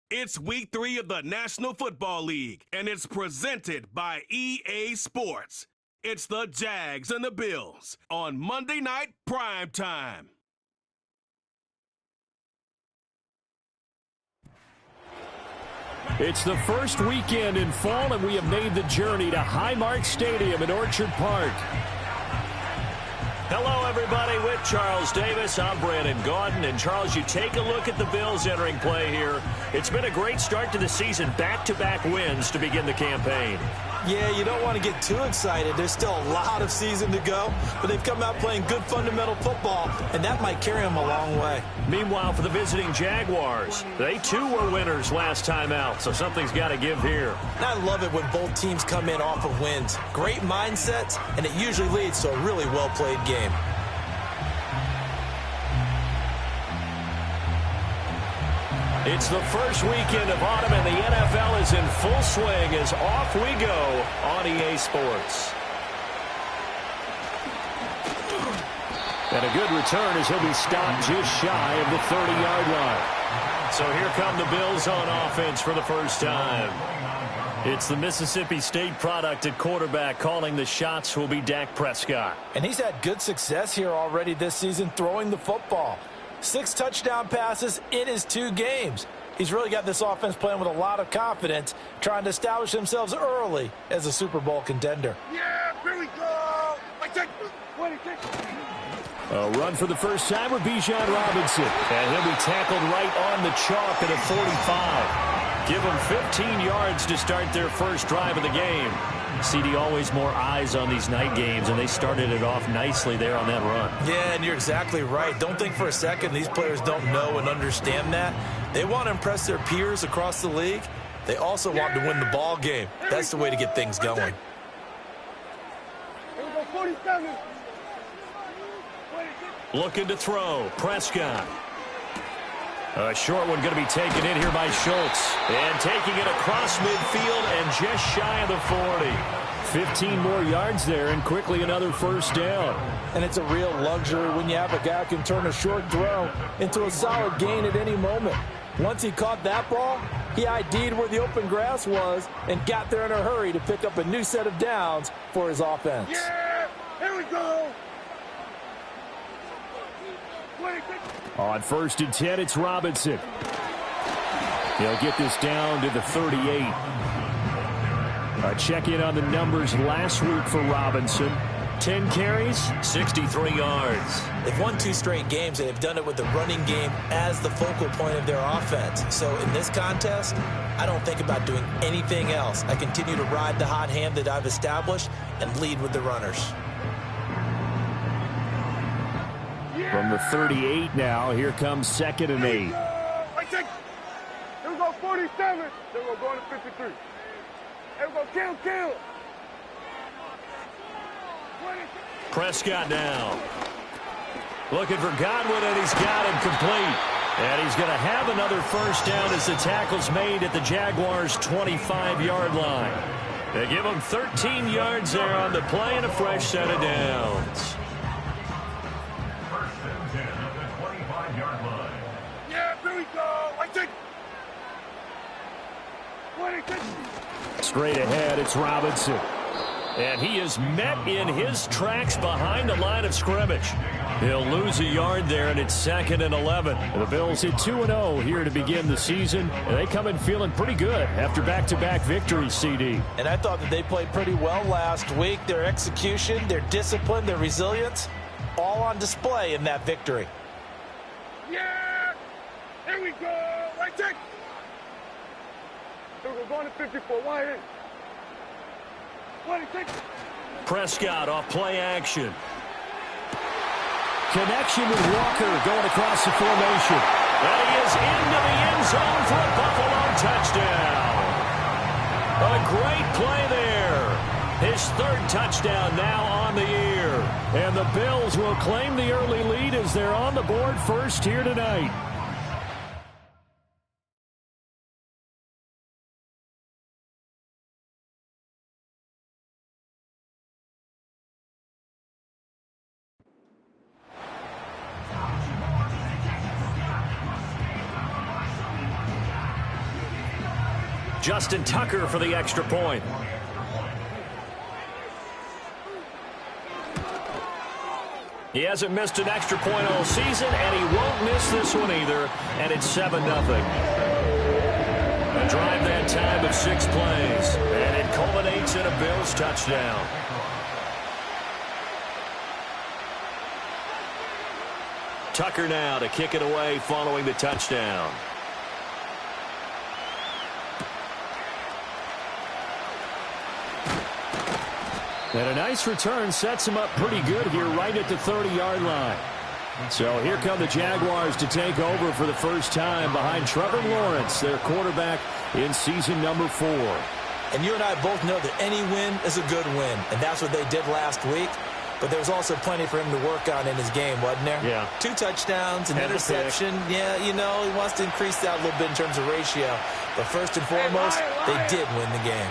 It's week 3 of the National Football League, and it's presented by EA Sports. It's the Jags and the Bills on Monday Night Prime Time. It's the first weekend in fall, and we have made the journey to Highmark Stadium in Orchard Park. Hello, everybody. With Charles Davis, I'm Brandon Gaudin. And, Charles, you take a look at the Bills entering play here. It's been a great start to the season, back-to-back wins to begin the campaign. Yeah, you don't want to get too excited. There's still a lot of season to go, but they've come out playing good fundamental football, and that might carry them a long way. Meanwhile, for the visiting Jaguars, they too were winners last time out, so something's got to give here. And I love it when both teams come in off of wins. Great mindsets, and it usually leads to a really well-played game. It's the first weekend of autumn, and the NFL is in full swing as off we go on EA Sports. And a good return as he'll be stopped just shy of the 30-yard line. So here come the Bills on offense for the first time. It's the Mississippi State product at quarterback. Calling the shots will be Dak Prescott. And he's had good success here already this season throwing the football. 6 touchdown passes in his 2 games. He's really got this offense playing with a lot of confidence, trying to establish themselves early as a Super Bowl contender. Yeah, here we go. A run for the first time with Bijan Robinson. And he'll be tackled right on the chalk at a 45. Give them 15 yards to start their first drive of the game. CD, always more eyes on these night games, and they started it off nicely there on that run. Yeah, and you're exactly right. Don't think for a second these players don't know and understand that. They want to impress their peers across the league. They also want to win the ball game. That's the way to get things going. Looking to throw. Prescott. A short one going to be taken in here by Schultz. And taking it across midfield and just shy of the 40. 15 more yards there and quickly another first down. And it's a real luxury when you have a guy who can turn a short throw into a solid gain at any moment. Once he caught that ball, he ID'd where the open grass was and got there in a hurry to pick up a new set of downs for his offense. Yeah, here we go. On 1st and 10, it's Robinson. He'll get this down to the 38. A check-in on the numbers last week for Robinson. 10 carries, 63 yards. They've won 2 straight games, and they've done it with the running game as the focal point of their offense. So in this contest, I don't think about doing anything else. I continue to ride the hot hand that I've established and lead with the runners. From the 38 now, here comes 2nd and 8. Here we go, 47. Then we're going to 53. Here we go, kill. Prescott now. Looking for Godwin, and he's got him complete. And he's going to have another first down as the tackle's made at the Jaguars' 25-yard line. They give him 13 yards there on the play and a fresh set of downs. Straight ahead, it's Robinson. And he is met in his tracks behind the line of scrimmage. He'll lose a yard there, and it's 2nd and 11. The Bills hit 2-0 here to begin the season, and they come in feeling pretty good after back-to-back victories, CD. And I thought that they played pretty well last week. Their execution, their discipline, their resilience, all on display in that victory. Yeah! Here we go! Right check! Here we go, going to 54. Why in? Prescott off play action. Connection with Walker going across the formation. And he is into the end zone for a Buffalo touchdown. A great play there. His 3rd touchdown now on the year. And the Bills will claim the early lead as they're on the board first here tonight. Justin Tucker for the extra point. He hasn't missed an extra point all season, and he won't miss this one either, and it's 7-0. A drive that time of 6 plays, and it culminates in a Bills touchdown. Tucker now to kick it away following the touchdown. And a nice return sets him up pretty good here right at the 30-yard line. So here come the Jaguars to take over for the first time behind Trevor Lawrence, their quarterback in season number 4. And you and I both know that any win is a good win, and that's what they did last week. But there was also plenty for him to work on in his game, wasn't there? Yeah. 2 touchdowns, an interception. Yeah, you know, he wants to increase that a little bit in terms of ratio. But first and foremost, they did win the game.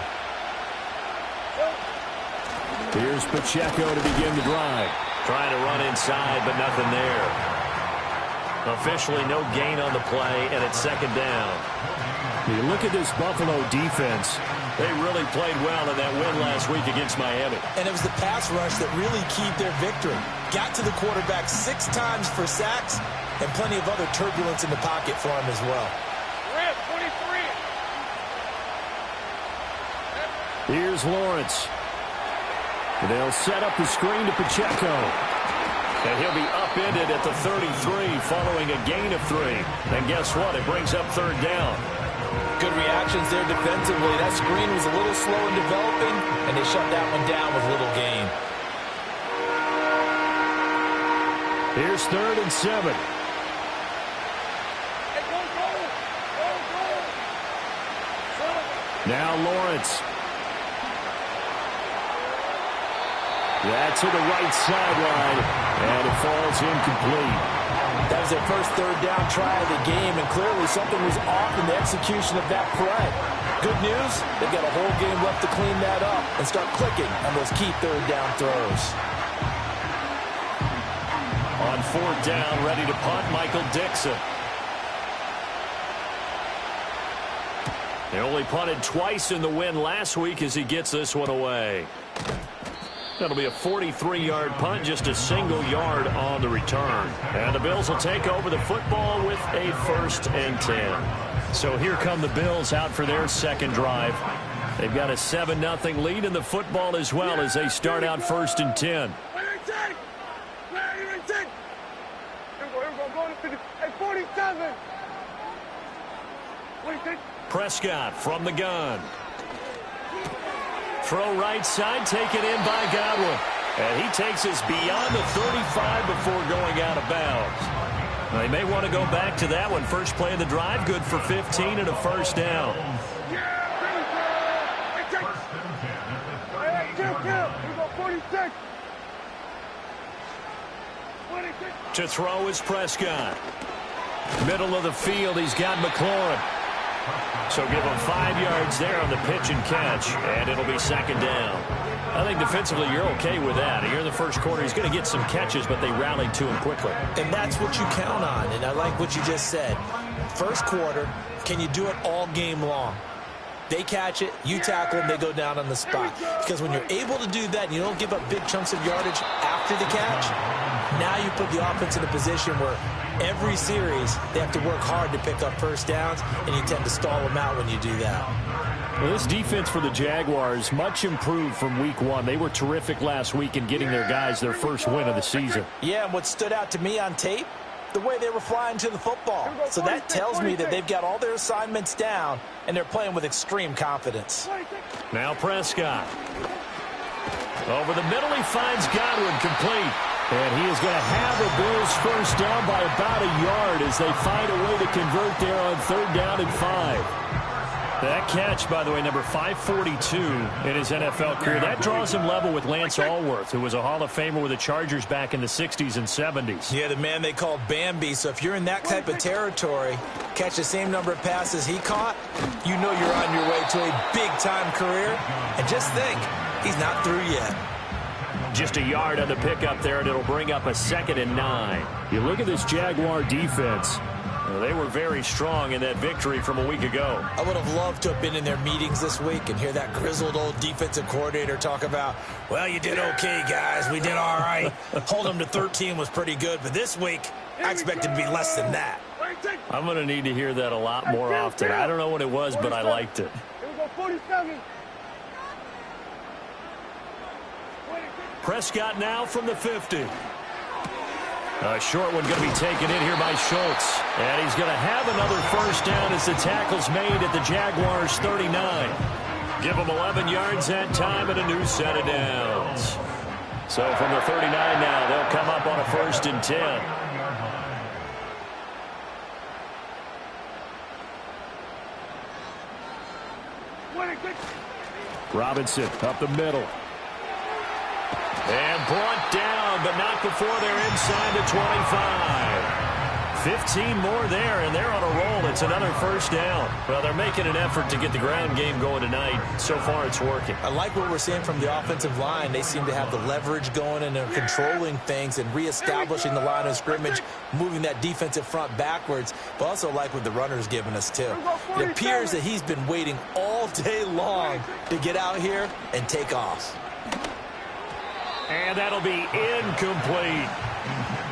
Here's Pacheco to begin the drive. Trying to run inside, but nothing there. Officially no gain on the play, and it's 2nd down. You look at this Buffalo defense. They really played well in that win last week against Miami. And it was the pass rush that really keyed their victory. Got to the quarterback 6 times for sacks and plenty of other turbulence in the pocket for him as well. Red 23. Here's Lawrence. They'll set up the screen to Pacheco. And he'll be upended at the 33 following a gain of 3. And guess what? It brings up 3rd down. Good reactions there defensively. That screen was a little slow in developing, and they shut that one down with little gain. Here's 3rd and 7. Hey, go, go. Go, go. Now Lawrence. That's to the right sideline, and it falls incomplete. That was their first 3rd down try of the game, and clearly something was off in the execution of that play. Good news, they've got a whole game left to clean that up and start clicking on those key 3rd down throws. On 4th down, ready to punt, Michael Dixon. They only punted twice in the win last week as he gets this one away. That'll be a 43-yard punt, just a single yard on the return. And the Bills will take over the football with a 1st and 10. So here come the Bills out for their 2nd drive. They've got a 7-0 lead in the football as well as they start out 1st and 10. Hey, 47. Prescott from the gun. Throw right side, taken in by Godwin. And he takes us beyond the 35 before going out of bounds. They may want to go back to that one. First play of the drive, good for 15 and a 1st down. To throw is Prescott. Middle of the field, he's got McLaurin. So give him 5 yards there on the pitch and catch, and it'll be 2nd down. I think defensively you're okay with that. Here in the first quarter, he's going to get some catches, but they rallied to him quickly. And that's what you count on, and I like what you just said. First quarter, can you do it all game long? They catch it, you tackle them, they go down on the spot. Because when you're able to do that and you don't give up big chunks of yardage after the catch, now you put the offense in a position where every series they have to work hard to pick up 1st downs, and you tend to stall them out when you do that. Well, this defense for the Jaguars, much improved from week 1. They were terrific last week in getting their guys their first win of the season. Yeah, and what stood out to me on tape, the way they were flying to the football. So that tells me that they've got all their assignments down, and they're playing with extreme confidence. Now Prescott. Over the middle, he finds Godwin complete. And he is going to have the Bills 1st down by about a yard as they find a way to convert there on 3rd down and 5. That catch, by the way, number 542 in his NFL career. That draws him level with Lance Allworth, who was a Hall of Famer with the Chargers back in the 60s and 70s. Yeah, the man they called Bambi. So if you're in that type of territory, catch the same number of passes he caught, you know you're on your way to a big-time career. And just think, he's not through yet. Just a yard on the pickup there, and it'll bring up a 2nd and 9. You look at this Jaguar defense. They were very strong in that victory from a week ago. I would have loved to have been in their meetings this week and hear that grizzled old defensive coordinator talk about, well, you did okay, guys. We did all right. Hold them to 13 was pretty good, but this week I expected to be less than that. I'm going to need to hear that a lot more often. I don't know what it was, but I liked it. Here we go, 47. Prescott now from the 50. A short one going to be taken in here by Schultz. And he's going to have another first down as the tackle's made at the Jaguars' 39. Give them 11 yards that time and a new set of downs. So from the 39 now, they'll come up on a 1st and 10. Robinson up the middle. And brought down, but not before they're inside the 25. 15 more there, and they're on a roll. It's another first down. Well, they're making an effort to get the ground game going tonight. So far, it's working. I like what we're seeing from the offensive line. They seem to have the leverage going, and they're controlling things and reestablishing the line of scrimmage, moving that defensive front backwards, but also like what the runner's giving us, too. It appears that he's been waiting all day long to get out here and take off. And that'll be incomplete.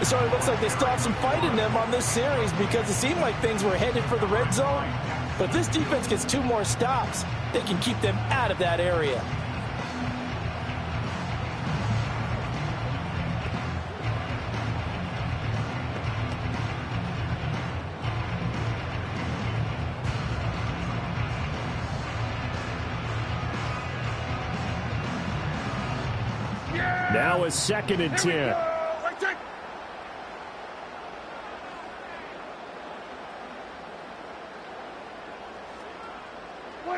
So it looks like they still have some fight in them on this series because it seemed like things were headed for the red zone. But if this defense gets 2 more stops, they can keep them out of that area. Now a 2nd and 10.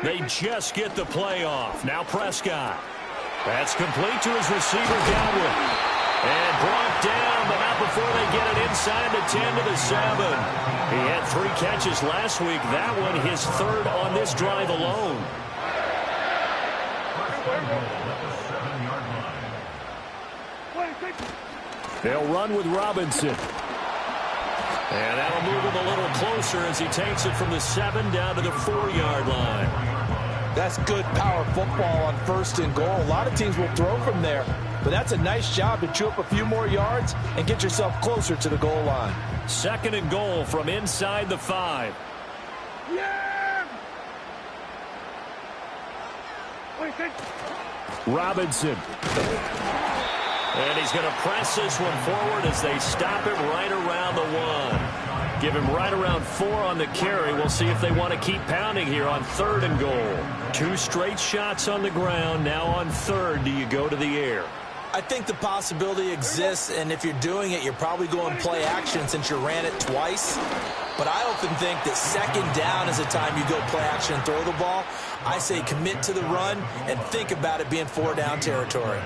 They just get the play off. Now Prescott. That's complete to his receiver, Godwin. And brought down, but not before they get it inside the 10 to the 7. He had 3 catches last week. That one his 3rd on this drive alone. They'll run with Robinson. And that'll move him a little closer as he takes it from the 7 down to the 4-yard line. That's good power football on 1st and goal. A lot of teams will throw from there, but that's a nice job to chew up a few more yards and get yourself closer to the goal line. 2nd and goal from inside the 5. Robinson. And he's going to press this one forward as they stop him right around the 1. Give him right around 4 on the carry. We'll see if they want to keep pounding here on 3rd and goal. 2 straight shots on the ground. Now on 3rd, do you go to the air? I think the possibility exists, and if you're doing it, you're probably going play action since you ran it twice. But I often think that 2nd down is the time you go play action and throw the ball. I say commit to the run and think about it being 4-down territory.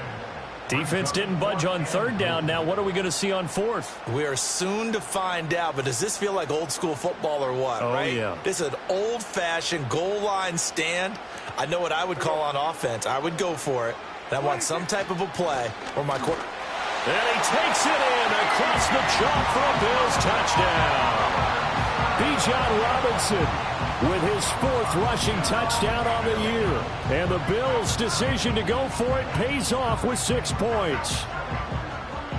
Defense didn't budge on 3rd down. Now what are we going to see on 4th? We are soon to find out, but does this feel like old school football or what, right? Yeah. This is an old-fashioned goal line stand. I know what I would call on offense. I would go for it. And I want some type of a play where my quarterback. And he takes it in across the chalk for a Bills touchdown. Bijan Robinson with his 4th rushing touchdown on the year. And the Bills' decision to go for it pays off with 6 points.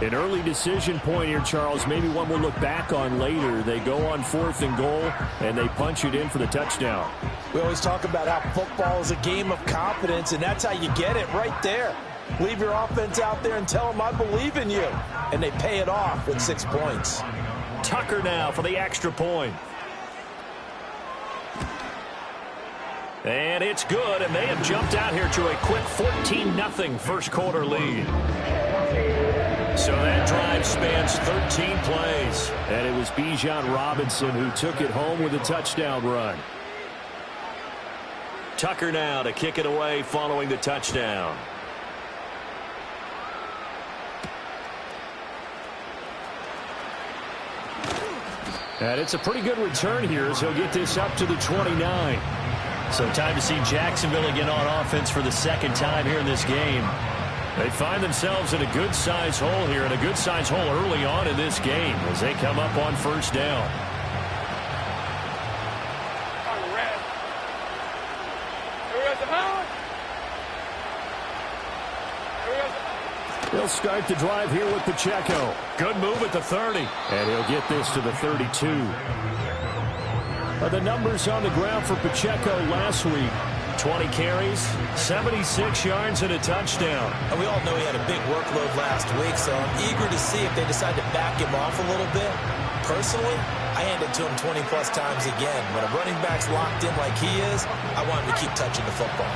An early decision point here, Charles, maybe one we'll look back on later. They go on 4th and goal, and they punch it in for the touchdown. We always talk about how football is a game of confidence, and that's how you get it right there. Leave your offense out there and tell them I believe in you. And they pay it off with 6 points. Tucker now for the extra point. And it's good, and they have jumped out here to a quick 14-0 first quarter lead. So that drive spans 13 plays. And it was Bijan Robinson who took it home with a touchdown run. Tucker now to kick it away following the touchdown. And it's a pretty good return here as he'll get this up to the 29. So time to see Jacksonville again on offense for the 2nd time here in this game. They find themselves in a good-sized hole here, and a good-sized hole early on in this game as they come up on 1st down. start the drive here with Pacheco. Good move at the 30. And he'll get this to the 32. The numbers on the ground for Pacheco last week: 20 carries, 76 yards, and a touchdown. And we all know he had a big workload last week, so I'm eager to see if they decide to back him off a little bit. Personally, I hand it to him 20-plus times again. When a running back's locked in like he is, I want him to keep touching the football.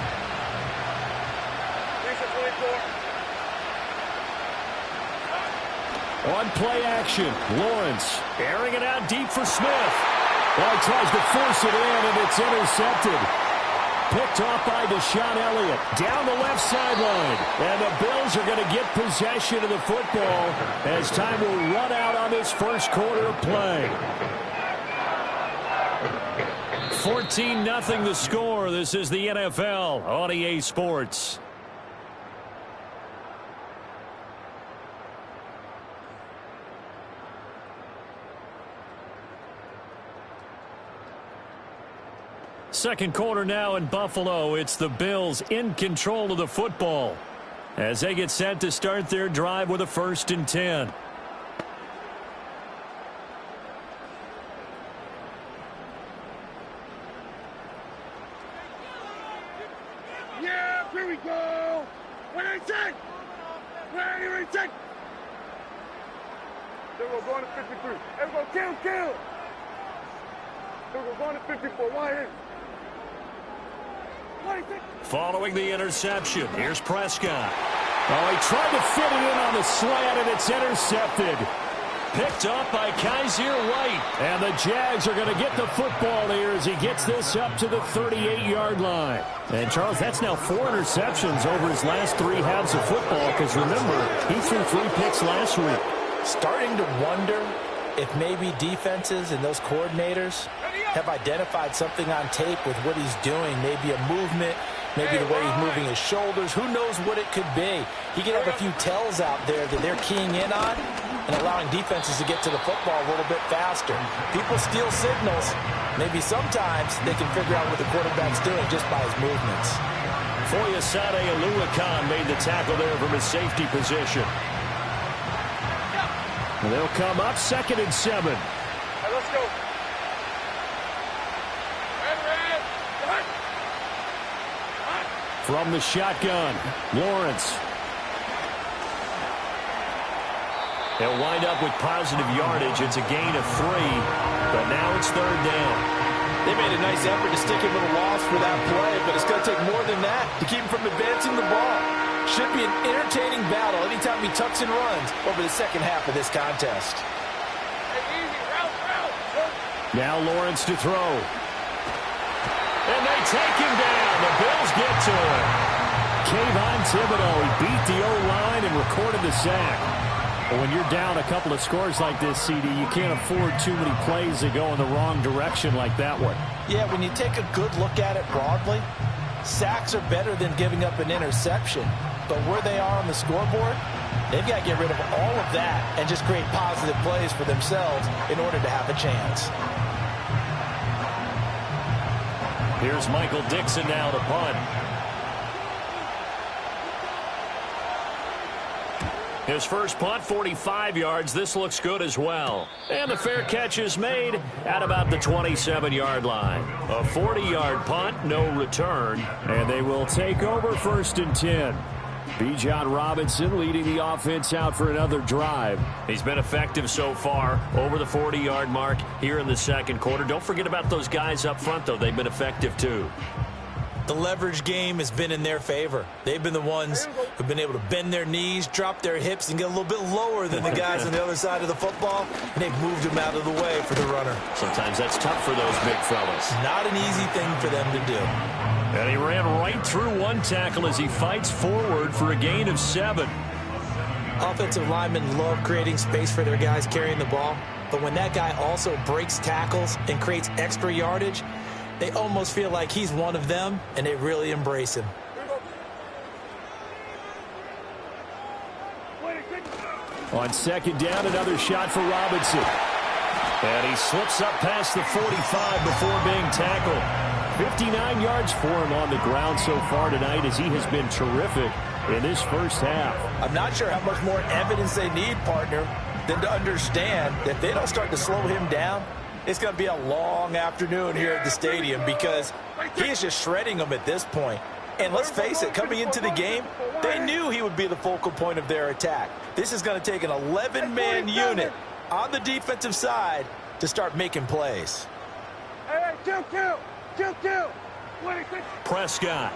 On play action, Lawrence airing it out deep for Smith. Well, he tries to force it in, and it's intercepted. Picked off by Deshaun Elliott down the left sideline. And the Bills are going to get possession of the football as time will run out on this first quarter of play. 14-0 the score. This is the NFL on EA Sports. Second quarter now in Buffalo. It's the Bills in control of the football as they get set to start their drive with a 1st and 10. Yeah, here we go. When I check. When I check. They will go to 53. Everyone kill. They will go to 54. Why here? Following the interception, here's Prescott. Oh, he tried to fit it in on the slant, and it's intercepted. Picked up by Kaiser White. And the Jags are going to get the football here as he gets this up to the 38-yard line. And, Charles, that's now 4 interceptions over his last 3 halves of football because, remember, he threw 3 picks last week. Starting to wonder if maybe defenses and those coordinators have identified something on tape with what he's doing. Maybe a movement, maybe the way he's moving his shoulders. Who knows what it could be? He could have a few tells out there that they're keying in on and allowing defenses to get to the football a little bit faster. People steal signals. Maybe sometimes they can figure out what the quarterback's doing just by his movements. Foyesade Oluwakan made the tackle there from his safety position. And they'll come up 2nd and 7. Hey, let's go. From the shotgun, Lawrence. They'll wind up with positive yardage. It's a gain of 3, but now it's 3rd down. They made a nice effort to stick him with a loss for that play, but it's going to take more than that to keep him from advancing the ball. Should be an entertaining battle anytime he tucks and runs over the second half of this contest. Now Lawrence to throw. And they take him down. The Bills get to him. Kayvon Thibodeau, he beat the O-line and recorded the sack. But when you're down a couple of scores like this, CD, you can't afford too many plays that go in the wrong direction like that one. Yeah, when you take a good look at it broadly, sacks are better than giving up an interception. But where they are on the scoreboard, they've got to get rid of all of that and just create positive plays for themselves in order to have a chance. Here's Michael Dixon now to punt. His first punt, 45 yards. This looks good as well. And the fair catch is made at about the 27-yard line. A 40-yard punt, no return. And they will take over 1st and 10. Bijan Robinson leading the offense out for another drive. He's been effective so far over the 40-yard mark here in the second quarter. Don't forget about those guys up front, though. They've been effective, too. The leverage game has been in their favor. They've been the ones who've been able to bend their knees, drop their hips, and get a little bit lower than the guys on the other side of the football, and they've moved them out of the way for the runner. Sometimes that's tough for those big fellas. Not an easy thing for them to do. And he ran right through one tackle as he fights forward for a gain of 7. Offensive linemen love creating space for their guys carrying the ball, but when that guy also breaks tackles and creates extra yardage, they almost feel like he's one of them, and they really embrace him. On 2nd down, another shot for Robinson. And he slips up past the 45 before being tackled. 59 yards for him on the ground so far tonight as he has been terrific in this first half. I'm not sure how much more evidence they need, partner, than to understand that if they don't start to slow him down, it's going to be a long afternoon here at the stadium because he is just shredding them at this point. And let's face it, coming into the game, they knew he would be the focal point of their attack. This is going to take an 11-man unit on the defensive side to start making plays. Hey, kill. Prescott.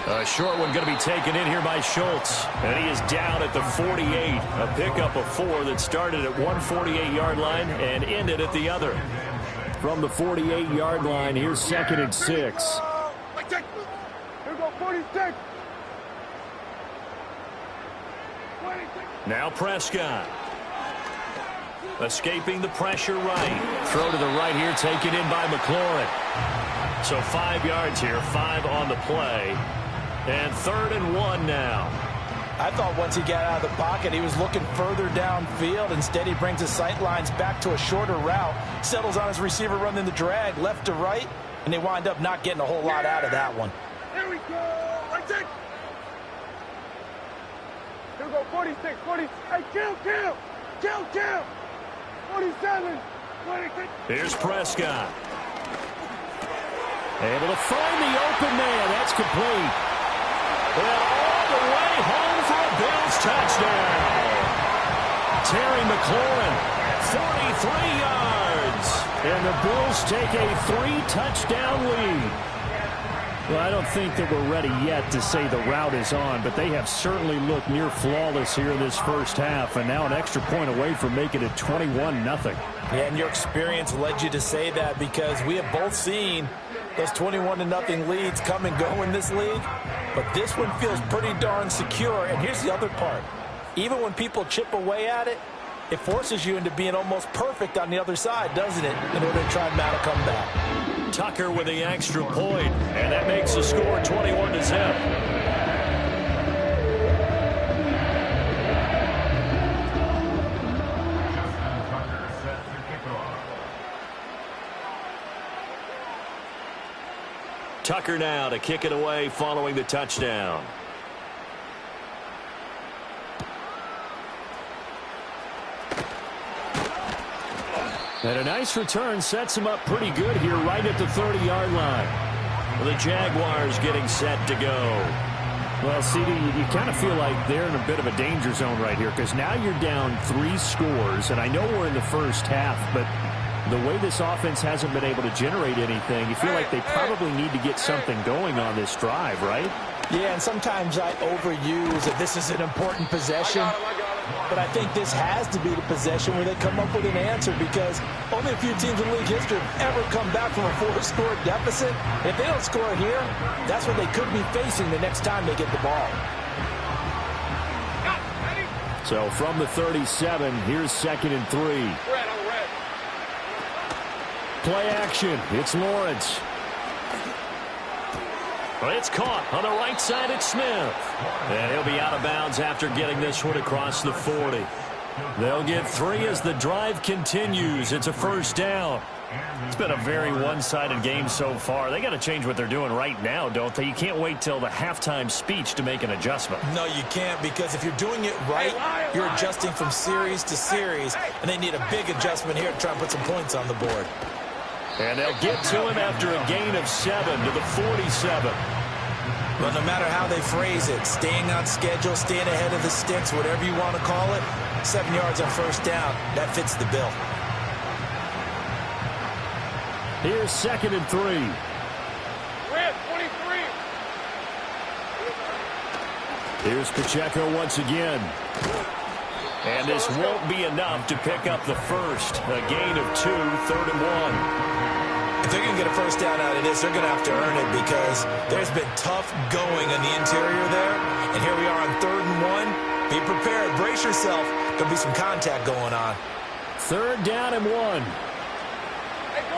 A short one going to be taken in here by Schultz. And he is down at the 48. A pickup of 4 that started at one 48-yard line and ended at the other. From the 48-yard line, here's 2nd and 6. Here go 46. Now Prescott. Escaping the pressure right. Throw to the right here, taken in by McLaurin. So 5 yards here, 5 on the play. And 3rd and 1 now. I thought once he got out of the pocket, he was looking further downfield. Instead, he brings his sight lines back to a shorter route, settles on his receiver running the drag left to right, and they wind up not getting a whole lot out of that one. Here we go. That's it. Here we go 46, 40. Hey, kill. 47, 26. Here's Prescott. Able to find the open man. That's complete. And all the way home for a Bills touchdown. Terry McLaurin, 43 yards. And the Bills take a 3-touchdown lead. Well, I don't think that we're ready yet to say the route is on, but they have certainly looked near flawless here in this first half, and now an extra point away from making it 21-0. Yeah, and your experience led you to say that because we have both seen those 21-0 leads come and go in this league, but this one feels pretty darn secure. And here's the other part. Even when people chip away at it, it forces you into being almost perfect on the other side, doesn't it, in order to try and mount a comeback. Tucker with the extra point, and that makes the score 21-0. Tucker now to kick it away following the touchdown. And a nice return sets him up pretty good here right at the 30-yard line. The Jaguars getting set to go. Well, CD, you kind of feel like they're in a bit of a danger zone right here because now you're down 3 scores, and I know we're in the first half, but the way this offense hasn't been able to generate anything, you feel like they probably need to get something going on this drive, right? Yeah, and sometimes I overuse that this is an important possession, but I think this has to be the possession where they come up with an answer because only a few teams in league history have ever come back from a 4-score deficit. If they don't score here, that's what they could be facing the next time they get the ball. So from the 37, here's 2nd and 3. Play action. It's Lawrence. Well, it's caught on the right side. It's Smith. And he'll be out of bounds after getting this one across the 40. They'll get 3 as the drive continues. It's a first down. It's been a very one-sided game so far. They got to change what they're doing right now, don't they? You can't wait till the halftime speech to make an adjustment. No, you can't, because if you're doing it right, you're adjusting from series to series, and they need a big adjustment here to try and put some points on the board. And they'll get to him after a gain of 7 to the 47. Well, no matter how they phrase it, staying on schedule, staying ahead of the sticks, whatever you want to call it, 7 yards on first down, that fits the bill. Here's 2nd and 3. Red 23. Here's Pacheco once again. And this won't be enough to pick up the first. A gain of 2, 3rd and 1. If they're going to get a first down out of this, they're going to have to earn it because there's been tough going in the interior there. And here we are on 3rd and 1. Be prepared. Brace yourself. There'll be some contact going on. 3rd down and 1. Hey, go.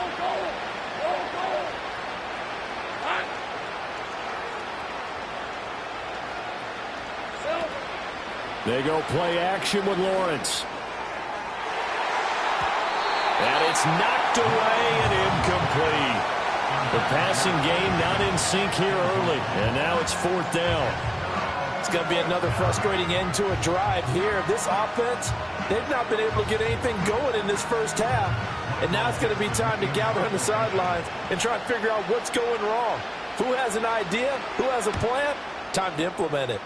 Hot. They go play action with Lawrence. And it's knocked away and incomplete. The passing game not in sync here early, and now it's 4th down. It's going to be another frustrating end to a drive here. This offense, they've not been able to get anything going in this first half. And now it's going to be time to gather on the sidelines and try and figure out what's going wrong. Who has an idea? Who has a plan? Time to implement it.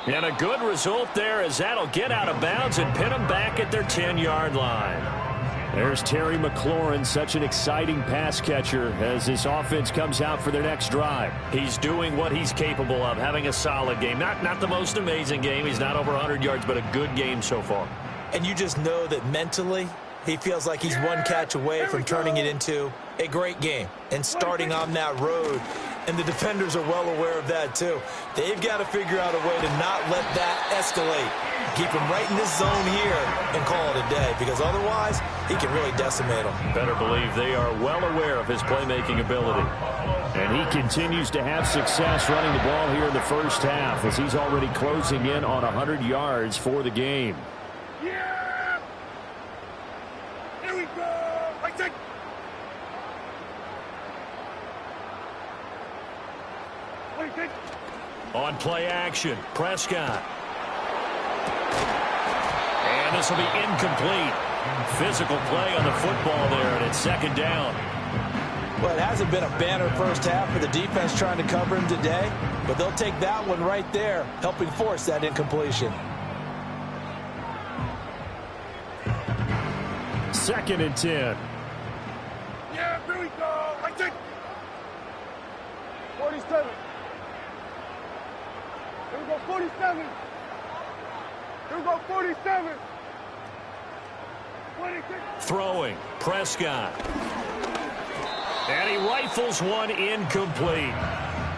And a good result there as that'll get out of bounds and pin them back at their 10-yard line. There's Terry McLaurin, such an exciting pass catcher as this offense comes out for their next drive. He's doing what he's capable of, having a solid game. Not the most amazing game. He's not over 100 yards, but a good game so far. And you just know that mentally he feels like he's one catch away from turning it into a great game and starting on that road. And the defenders are well aware of that too. They've got to figure out a way to not let that escalate. Keep him right in this zone here and call it a day, because otherwise he can really decimate them. Better believe they are well aware of his playmaking ability. And he continues to have success running the ball here in the first half as he's already closing in on 100 yards for the game. Yeah! Here we go! Right side! On play action, Prescott. And this will be incomplete. Physical play on the football there, and it's 2nd down. Well, it hasn't been a banner first half for the defense trying to cover him today, but they'll take that one right there, helping force that incompletion. 2nd and 10. Yeah, here we go! Right side! 47. Here we go, 47. Here we go, 47. 26. Throwing, Prescott. And he rifles one incomplete.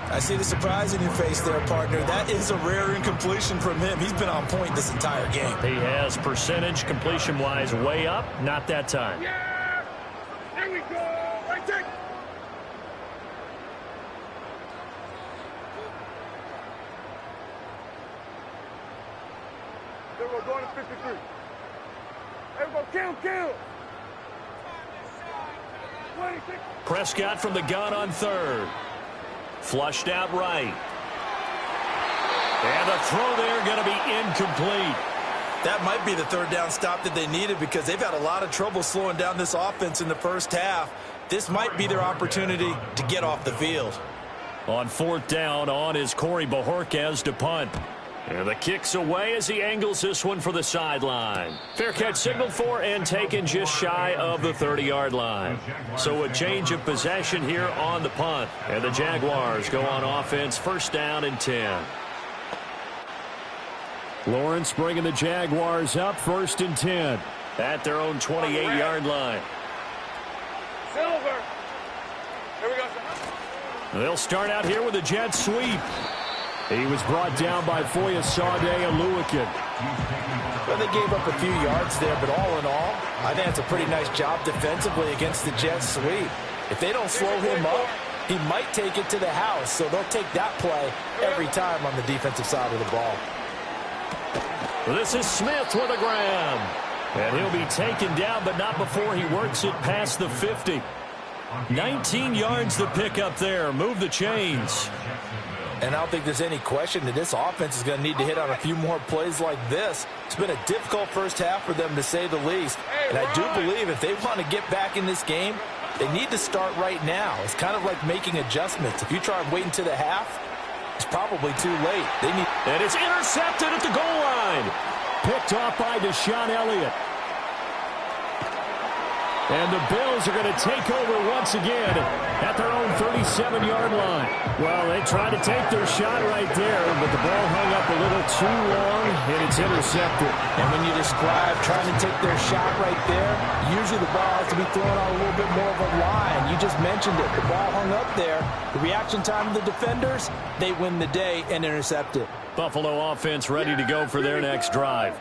I see the surprise in your face there, partner. That is a rare incompletion from him. He's been on point this entire game. He has percentage completion-wise way up, not that time. Yeah! Here we go! Right side! There we go, going to 53. There we go, kill! 26. Prescott from the gun on 3rd. Flushed out right. And the throw there going to be incomplete. That might be the 3rd down stop that they needed, because they've had a lot of trouble slowing down this offense in the first half. This might be their opportunity to get off the field. On 4th down, on is Corey Bojorquez to punt. And the kick's away as he angles this one for the sideline. Fair catch signaled for and taken just shy of the 30-yard line. So a change of possession here on the punt. And the Jaguars go on offense, 1st down and 10. Lawrence bringing the Jaguars up, 1st and 10. At their own 28-yard line. Silver. Here we go. They'll start out here with a jet sweep. He was brought down by Foyesade Oluwakin. Well, they gave up a few yards there, but all in all, I think it's a pretty nice job defensively against the jet sweep. If they don't slow him up, he might take it to the house, so they'll take that play every time on the defensive side of the ball. This is Smith with a grab. And he'll be taken down, but not before he works it past the 50. 19 yards to pick up there. Move the chains. And I don't think there's any question that this offense is going to need to hit on a few more plays like this. It's been a difficult first half for them, to say the least. And I do believe if they want to get back in this game, they need to start right now. It's kind of like making adjustments. If you try and wait until the half, it's probably too late. And it's intercepted at the goal line. Picked off by Deshaun Elliott. And the Bills are going to take over once again at their own 37-yard line. Well, they tried to take their shot right there, but the ball hung up a little too long, and it's intercepted. And when you describe trying to take their shot right there, usually the ball has to be thrown on a little bit more of a line. You just mentioned it. The ball hung up there. The reaction time of the defenders, they win the day and intercept it. Buffalo offense ready to go for their next drive.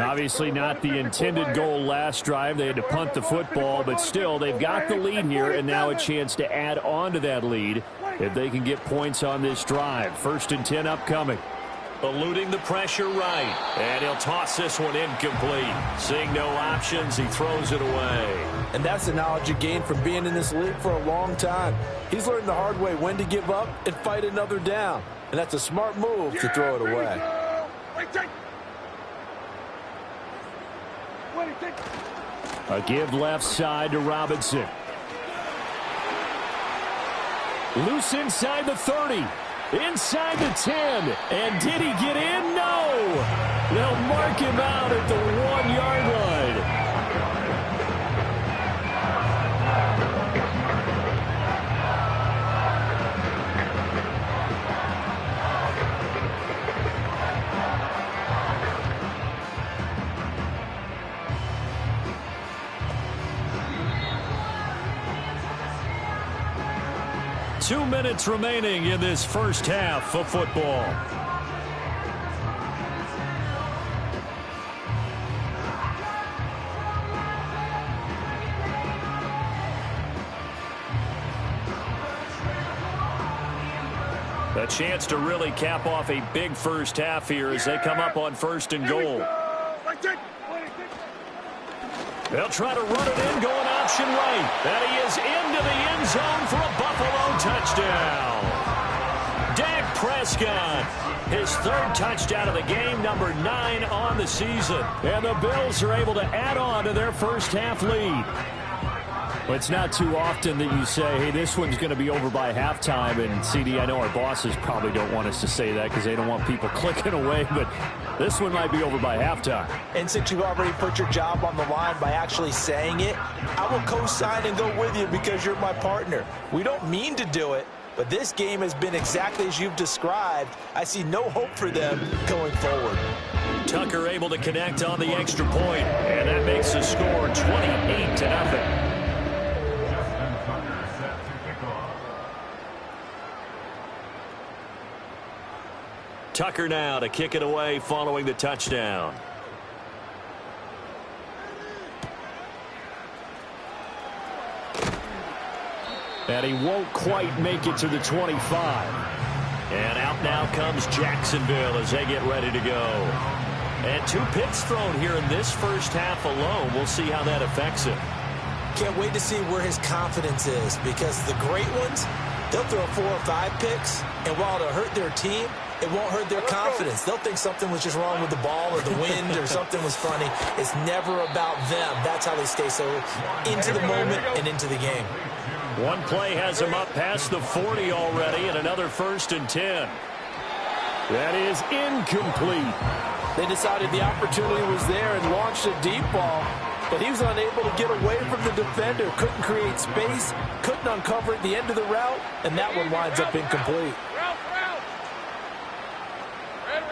Obviously not the intended goal last drive. They had to punt the football, but still they've got the lead here, and now a chance to add on to that lead if they can get points on this drive. 1st and 10 upcoming. Eluding the pressure right. And he'll toss this one incomplete. Seeing no options, he throws it away. And that's the knowledge you gain from being in this league for a long time. He's learned the hard way when to give up and fight another down. And that's a smart move to throw it away. A give left side to Robinson. Loose inside the 30. Inside the 10. And did he get in? No. They'll mark him out at the 1-yard line. 2 minutes remaining in this first half of football. A chance to really cap off a big first half here as they come up on 1st and goal. They'll try to run it in, going option right. And he is into the end zone for a Buffalo touchdown. Dak Prescott, his 3rd touchdown of the game, number 9 on the season. And the Bills are able to add on to their first half lead. Well, it's not too often that you say, hey, this one's going to be over by halftime. And, CD, I know our bosses probably don't want us to say that because they don't want people clicking away. But this one might be over by halftime. And since you've already put your job on the line by actually saying it, I will co-sign and go with you because you're my partner. We don't mean to do it, but this game has been exactly as you've described. I see no hope for them going forward. Tucker able to connect on the extra point, and that makes the score 28-0. Tucker now to kick it away following the touchdown. And he won't quite make it to the 25. And out now comes Jacksonville as they get ready to go. And 2 picks thrown here in this first half alone. We'll see how that affects him. Can't wait to see where his confidence is because the great ones, they'll throw 4 or 5 picks, and while it'll hurt their team, it won't hurt their confidence. They'll think something was just wrong with the ball or the wind or something was funny. It's never about them. That's how they stay so into the moment and into the game. One play has him up past the 40 already, and another 1st and 10. That is incomplete. They decided the opportunity was there and launched a deep ball, but he was unable to get away from the defender. Couldn't create space, couldn't uncover at the end of the route, and that one winds up incomplete.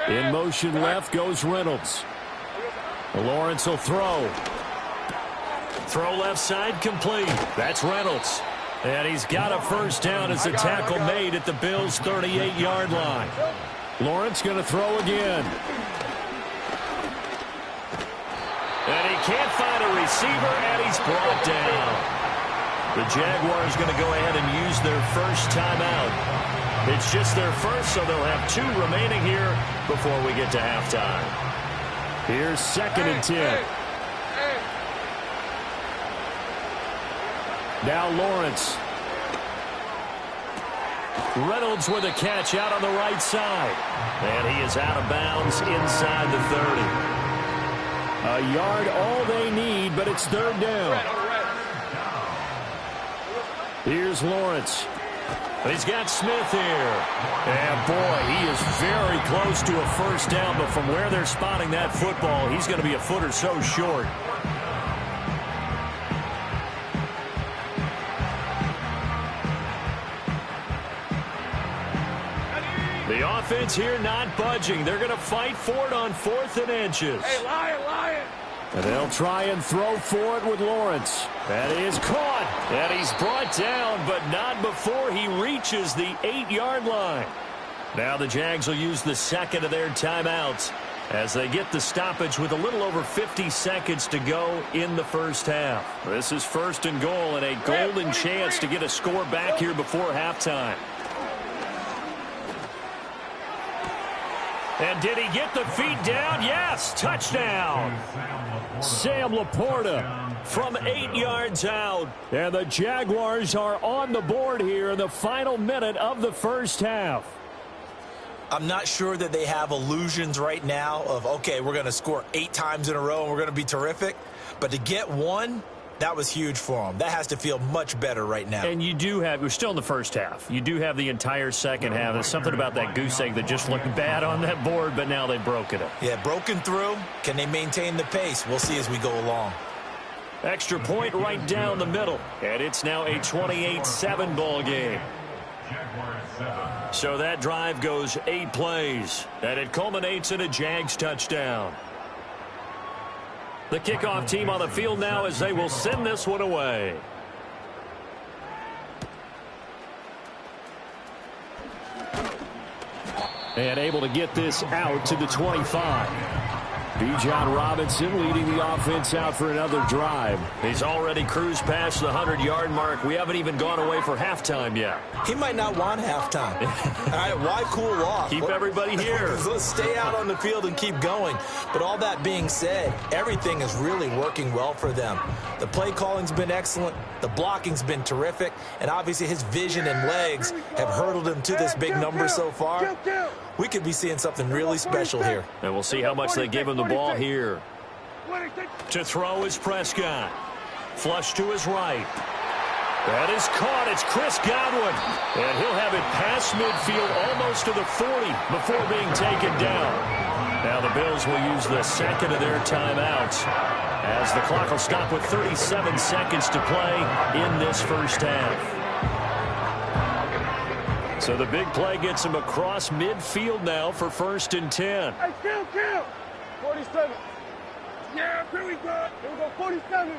In motion left goes Reynolds. Lawrence will throw. Throw left side complete. That's Reynolds. And he's got a first down as the tackle made at the Bills' 38-yard line. Lawrence going to throw again. And he can't find a receiver, and he's brought down. The Jaguars going to go ahead and use their first timeout. It's just their first, so they'll have 2 remaining here before we get to halftime. Here's 2nd and 10. Now Lawrence. Reynolds with a catch out on the right side. And he is out of bounds inside the 30. A yard all they need, but it's 3rd down. Here's Lawrence. He's got Smith here. And, boy, he is very close to a first down, but from where they're spotting that football, he's going to be a foot or so short. The offense here not budging. They're going to fight for it on 4th and inches. Hey, Lion! And they'll try and throw for it with Lawrence. That is caught. And he's brought down, but not before he reaches the 8-yard line. Now the Jags will use the 2nd of their timeouts as they get the stoppage with a little over 50 seconds to go in the first half. This is 1st and goal and a golden chance to get a score back here before halftime. And did he get the feet down? Yes, touchdown. Sam Laporta from 8 yards out. And the Jaguars are on the board here in the final minute of the first half. I'm not sure that they have illusions right now of, okay, we're going to score 8 times in a row and we're going to be terrific. But to get one, that was huge for them. That has to feel much better right now. And you do have, we're still in the first half. You do have the entire second half. There's something about that goose egg that just looked bad on that board, but now they've broken it. Yeah, broken through. Can they maintain the pace? We'll see as we go along. Extra point right down the middle. And it's now a 28-7 ball game. So that drive goes 8 plays. And it culminates in a Jags touchdown. The kickoff team on the field now as they will send this one away. And able to get this out to the 25. Bijan Robinson leading the offense out for another drive. He's already cruised past the 100-yard mark. We haven't even gone away for halftime yet. He might not want halftime. All right, why cool off? Keep everybody here. Let's stay out on the field and keep going. But all that being said, everything is really working well for them. The play calling's been excellent. The blocking's been terrific. And obviously his vision and legs have hurdled him to this big number so far. We could be seeing something really special here. And we'll see how much they give him the ball here. To throw is Prescott. Flush to his right. That is caught. It's Chris Godwin. And he'll have it past midfield almost to the 40 before being taken down. Now the Bills will use the second of their timeouts as the clock will stop with 37 seconds to play in this first half. So the big play gets him across midfield now for 1st and 10. Hey, kill! 47. Yeah, here we go. Here we go, 47.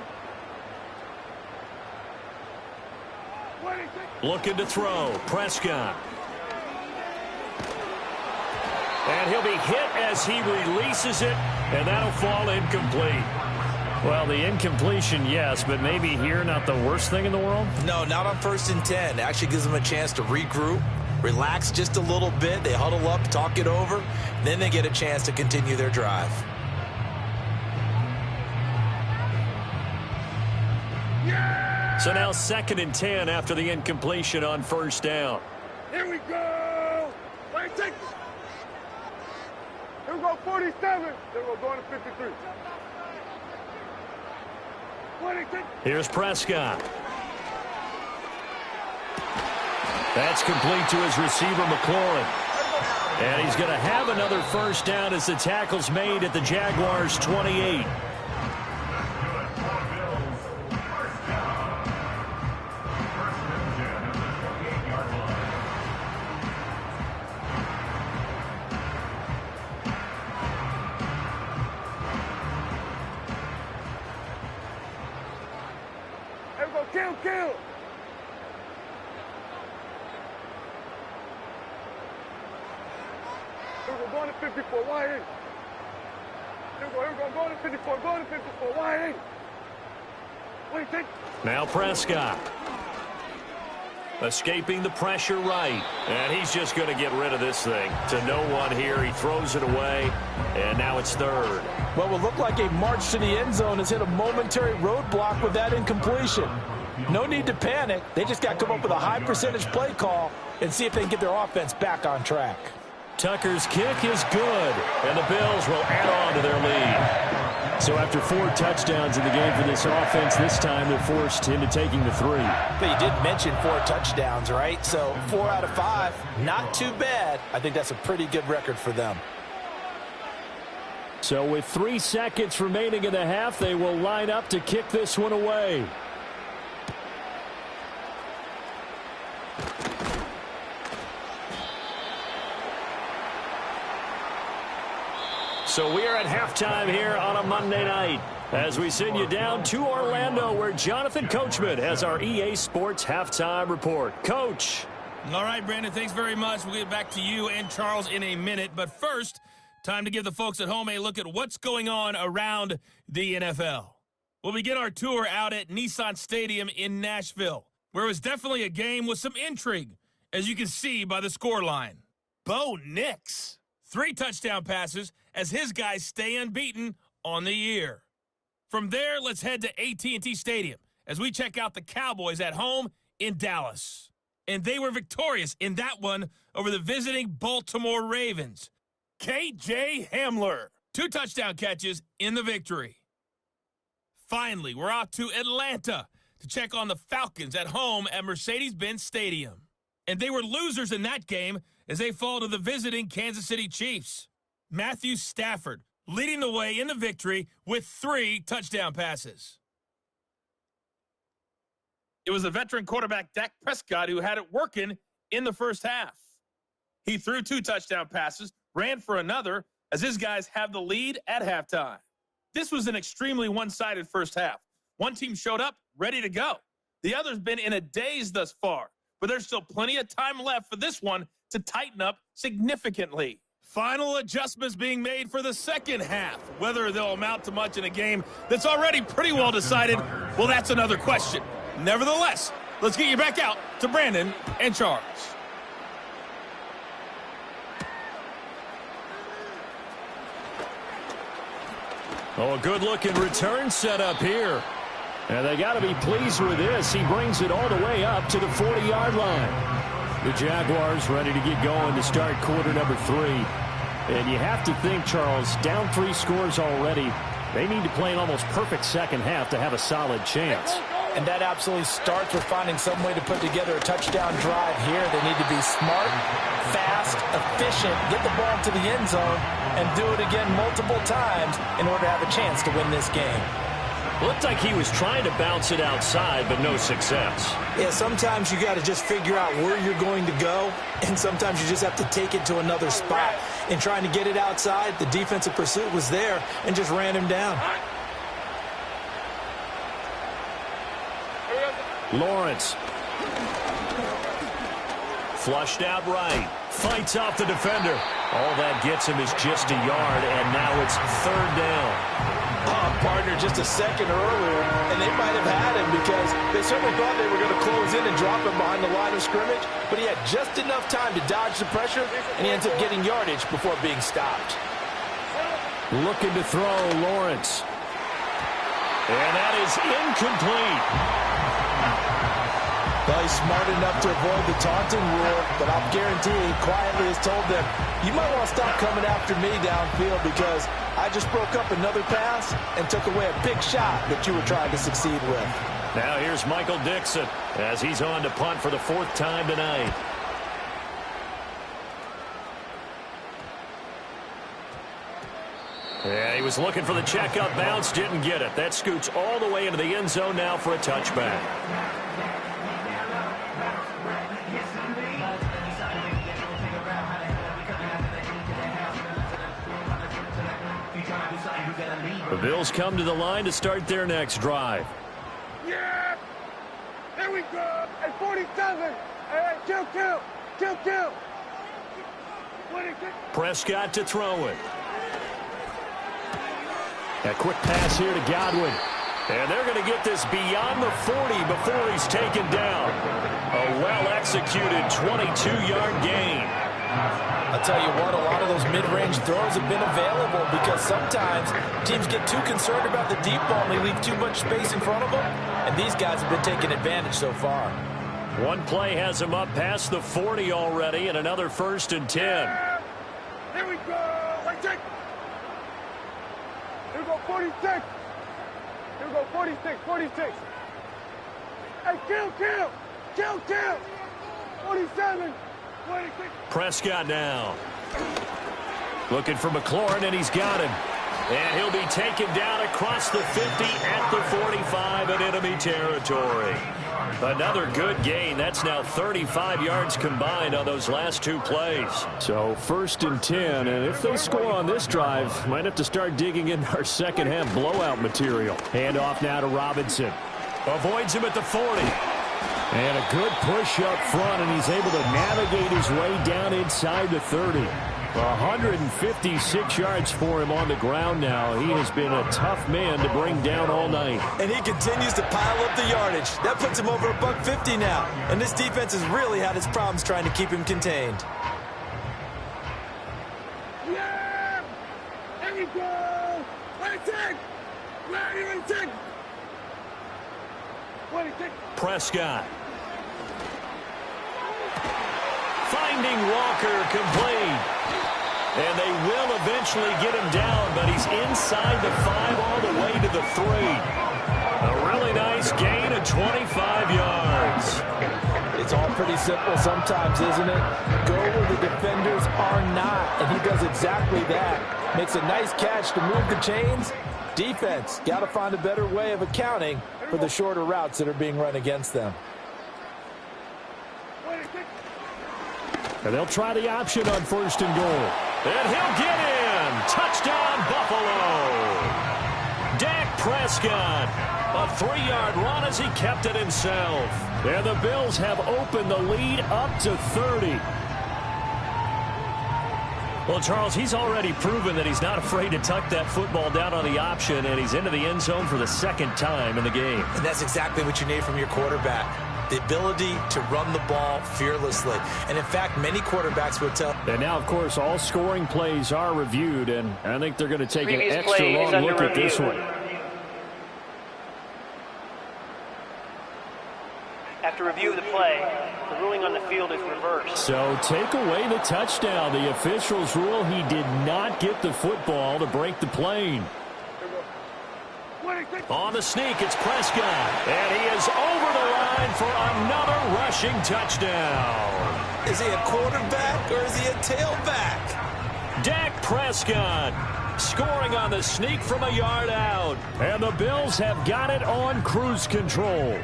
26. Looking to throw. Prescott. And he'll be hit as he releases it, and that'll fall incomplete. Well, the incompletion, yes, but maybe here not the worst thing in the world? No, not on 1st and 10. It actually gives them a chance to regroup, relax just a little bit. They huddle up, talk it over. Then they get a chance to continue their drive. Yeah! So now 2nd and 10 after the incompletion on 1st down. Here we go. Wait, take. Here we go, 47. Then we're going to 53. Here's Prescott. That's complete to his receiver, McLaurin. And he's going to have another 1st down as the tackle's made at the Jaguars' 28. Kill! We're going to 54, wide in. Here we go, going to 54, wide in. What do you think? Now Prescott. Escaping the pressure right. And he's just going to get rid of this thing. To no one here. He throws it away. And now it's 3rd. Well, what looked like a march to the end zone has hit a momentary roadblock with that incompletion. No need to panic. They just got to come up with a high percentage play call and see if they can get their offense back on track. Tucker's kick is good, and the Bills will add on to their lead. So after 4 touchdowns in the game for this offense, this time they're forced into taking the 3. But you did mention 4 touchdowns, right? So 4 out of 5, not too bad. I think that's a pretty good record for them. So with 3 seconds remaining in the half, they will line up to kick this one away. So we are at halftime here on a Monday night as we send you down to Orlando where Jonathan Coachman has our EA Sports halftime report. Coach. All right, Brandon, thanks very much. We'll get back to you and Charles in a minute. But first, time to give the folks at home a look at what's going on around the NFL. We'll begin our tour out at Nissan Stadium in Nashville, where it was definitely a game with some intrigue, as you can see by the scoreline. Bo Nix, 3 touchdown passes as his guys stay unbeaten on the year. From there, let's head to AT&T Stadium as we check out the Cowboys at home in Dallas. And they were victorious in that one over the visiting Baltimore Ravens. K.J. Hamler, 2 touchdown catches in the victory. Finally, we're off to Atlanta to check on the Falcons at home at Mercedes-Benz Stadium. And they were losers in that game as they fall to the visiting Kansas City Chiefs. Matthew Stafford leading the way in the victory with 3 touchdown passes. It was the veteran quarterback Dak Prescott who had it working in the first half. He threw 2 touchdown passes, ran for another, as his guys have the lead at halftime. This was an extremely one-sided first half. One team showed up ready to go. The other's been in a daze thus far, but there's still plenty of time left for this one to tighten up significantly. Final adjustments being made for the second half. Whether they'll amount to much in a game that's already pretty well decided, well, that's another question. Nevertheless, let's get you back out to Brandon and Charles. Oh, a good-looking return set up here. And they got to be pleased with this. He brings it all the way up to the 40-yard line. The Jaguars ready to get going to start quarter number 3. And you have to think, Charles, down 3 scores already. They need to play an almost perfect second half to have a solid chance. And that absolutely starts with finding some way to put together a touchdown drive here. They need to be smart, fast, efficient, get the ball to the end zone, and do it again multiple times in order to have a chance to win this game. Looked like he was trying to bounce it outside, but no success. Yeah, sometimes you got to just figure out where you're going to go, and sometimes you just have to take it to another spot. In trying to get it outside, the defensive pursuit was there and just ran him down. Lawrence. Flushed out right. Fights off the defender. All that gets him is just a yard, and now it's 3rd down. Partner, just a second earlier, and they might have had him because they certainly thought they were going to close in and drop him behind the line of scrimmage, but he had just enough time to dodge the pressure, and he ends up getting yardage before being stopped. Looking to throw, Lawrence. And that is incomplete. Well, he's smart enough to avoid the taunting rule, but I'll guarantee he quietly has told them, you might want to stop coming after me downfield because I just broke up another pass and took away a big shot that you were trying to succeed with. Now here's Michael Dixon as he's on to punt for the 4th time tonight. Yeah, he was looking for the checkup bounce, didn't get it. That scoots all the way into the end zone now for a touchback. The Bills come to the line to start their next drive. Yeah! There we go! At 47! Kill! Prescott to throw it. A quick pass here to Godwin. And they're going to get this beyond the 40 before he's taken down. A well-executed 22-yard gain. I'll tell you what, a lot of those mid-range throws have been available because sometimes teams get too concerned about the deep ball and they leave too much space in front of them, and these guys have been taking advantage so far. One play has him up past the 40 already, and another 1st and 10. Yeah. There we go! Right, check! Here we go, 46! Here we go, 46! Hey, kill! 47! 26! Prescott now. Looking for McLaurin, and he's got him. And he'll be taken down across the 50 at the 45 in enemy territory. Another good gain. That's now 35 yards combined on those last 2 plays. So 1st and 10, and if they score on this drive, might have to start digging in our second half blowout material. Handoff now to Robinson. Avoids him at the 40. And a good push up front, and he's able to navigate his way down inside the 30. 156 yards for him on the ground now. He has been a tough man to bring down all night. And he continues to pile up the yardage. That puts him over $150 now. And this defense has really had its problems trying to keep him contained. There you go. Let it take. Let it take. Let it take. Prescott. Finding Walker complete. And they will eventually get him down, but he's inside the 5 all the way to the 3. A really nice gain of 25 yards. It's all pretty simple sometimes, isn't it? Go where the defenders are not, and he does exactly that. Makes a nice catch to move the chains. Defense, got to find a better way of accounting for the shorter routes that are being run against them. And they'll try the option on 1st and goal. And he'll get in. Touchdown, Buffalo. Dak Prescott. A 3-yard run as he kept it himself. And the Bills have opened the lead up to 30. Well, Charles, he's already proven that he's not afraid to tuck that football down on the option, and he's into the end zone for the 2nd time in the game. And that's exactly what you need from your quarterback. The ability to run the ball fearlessly. And, in fact, many quarterbacks would tell. And now, of course, all scoring plays are reviewed, and I think they're going to take an extra long look at this one. After review of the play, the ruling on the field is reversed. So take away the touchdown. The officials rule he did not get the football to break the plane. On the sneak, it's Prescott. And he is over the line for another rushing touchdown. Is he a quarterback or is he a tailback? Dak Prescott scoring on the sneak from a yard out. And the Bills have got it on cruise control.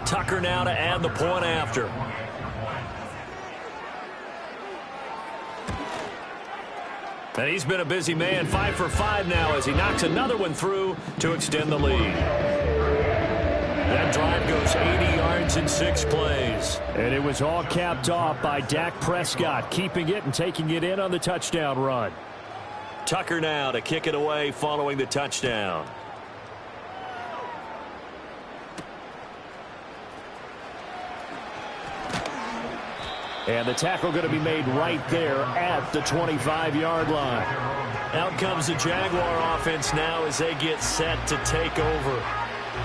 Tucker now to add the point after. And he's been a busy man, 5 for 5 now as he knocks another one through to extend the lead. That drive goes 80 yards in 6 plays. And it was all capped off by Dak Prescott, keeping it and taking it in on the touchdown run. Tucker now to kick it away following the touchdown. And the tackle going to be made right there at the 25-yard line. Out comes the Jaguar offense now as they get set to take over.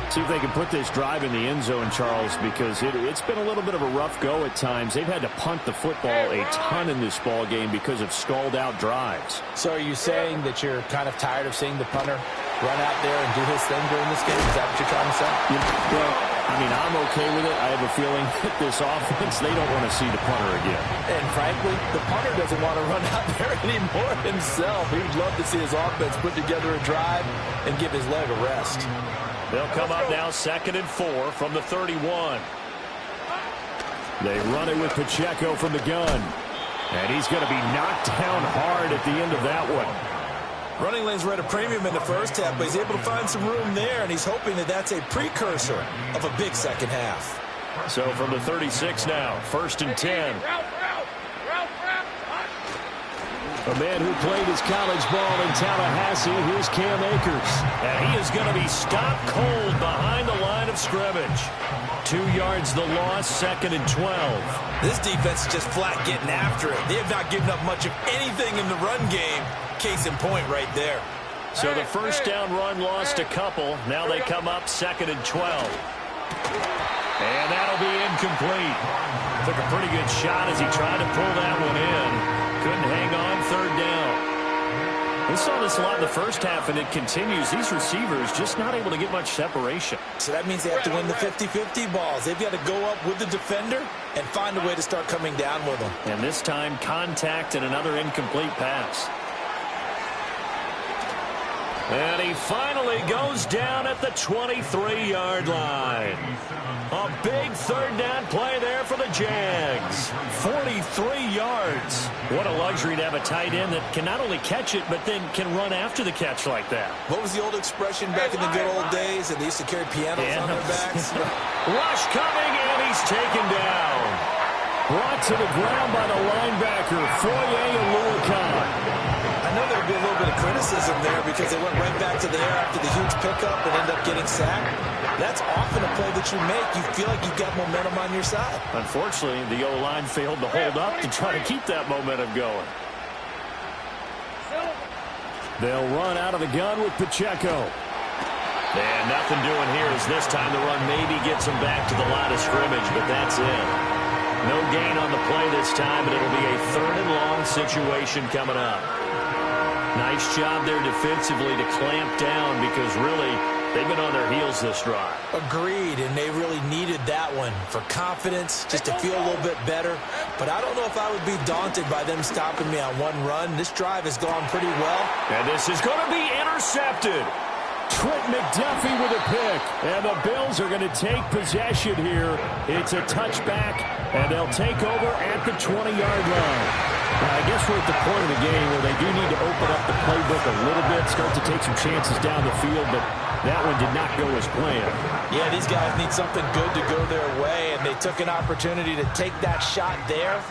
See if they can put this drive in the end zone, Charles, because it's been a little bit of a rough go at times. They've had to punt the football a ton in this ball game because of stalled-out drives. So are you saying that you're kind of tired of seeing the punter run out there and do his thing during this game? Is that what you're trying to say? Well, I mean, I'm okay with it. I have a feeling that this offense, they don't want to see the punter again. And frankly, the punter doesn't want to run out there anymore himself. He'd love to see his offense put together a drive and give his leg a rest. They'll come up now 2nd and 4 from the 31. They run it with Pacheco from the gun. And he's going to be knocked down hard at the end of that one. Running lanes were at a premium in the first half, but he's able to find some room there, and he's hoping that that's a precursor of a big second half. So from the 36 now, 1st and 10. A man who played his college ball in Tallahassee, here's Cam Akers. And he is going to be stopped cold behind the line of scrimmage. 2 yards the loss, 2nd and 12. This defense is just flat getting after it. They have not given up much of anything in the run game. Case in point right there. So the first down run lost a couple. Now they come up 2nd and 12. And that'll be incomplete. Took a pretty good shot as he tried to pull that one in. Couldn't hang on, 3rd down. We saw this a lot in the first half, and it continues. These receivers just not able to get much separation. So that means they have to win the 50-50 balls. They've got to go up with the defender and find a way to start coming down with them. And this time, contact and another incomplete pass. And he finally goes down at the 23-yard line. A big 3rd down play there for the Jags. 43 yards. What a luxury to have a tight end that can not only catch it, but then can run after the catch like that. What was the old expression back in the good old days? And they used to carry pianos on their backs. Rush coming, and he's taken down. Brought to the ground by the linebacker, Foye Oluokun. I know there'll be a little bit of criticism there because they went right back to the air after the huge pickup and end up getting sacked. That's often a play that you make. You feel like you've got momentum on your side. Unfortunately, the O-line failed to hold up to try to keep that momentum going. They'll run out of the gun with Pacheco. And nothing doing here as this time the run maybe gets them back to the line of scrimmage, but that's it. No gain on the play this time, and it'll be a 3rd and long situation coming up. Nice job there defensively to clamp down because really they've been on their heels this drive. Agreed, and they really needed that one for confidence, just to feel a little bit better. But I don't know if I would be daunted by them stopping me on one run. This drive has gone pretty well. And this is going to be intercepted. Trent McDuffie with a pick. And the Bills are going to take possession here. It's a touchback, and they'll take over at the 20-yard line. Now, I guess we're at the point of the game where they do need to open up the playbook a little bit, start to take some chances down the field, but that one did not go as planned. Yeah, these guys need something good to go their way, and they took an opportunity to take that shot there,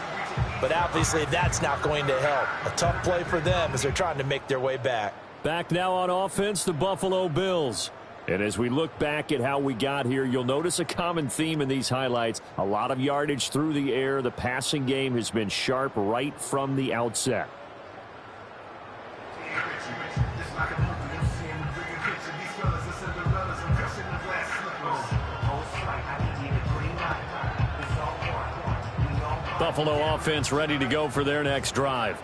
but obviously that's not going to help. A tough play for them as they're trying to make their way back. Back now on offense, the Buffalo Bills. And as we look back at how we got here, you'll notice a common theme in these highlights. A lot of yardage through the air. The passing game has been sharp right from the outset. Buffalo offense ready to go for their next drive.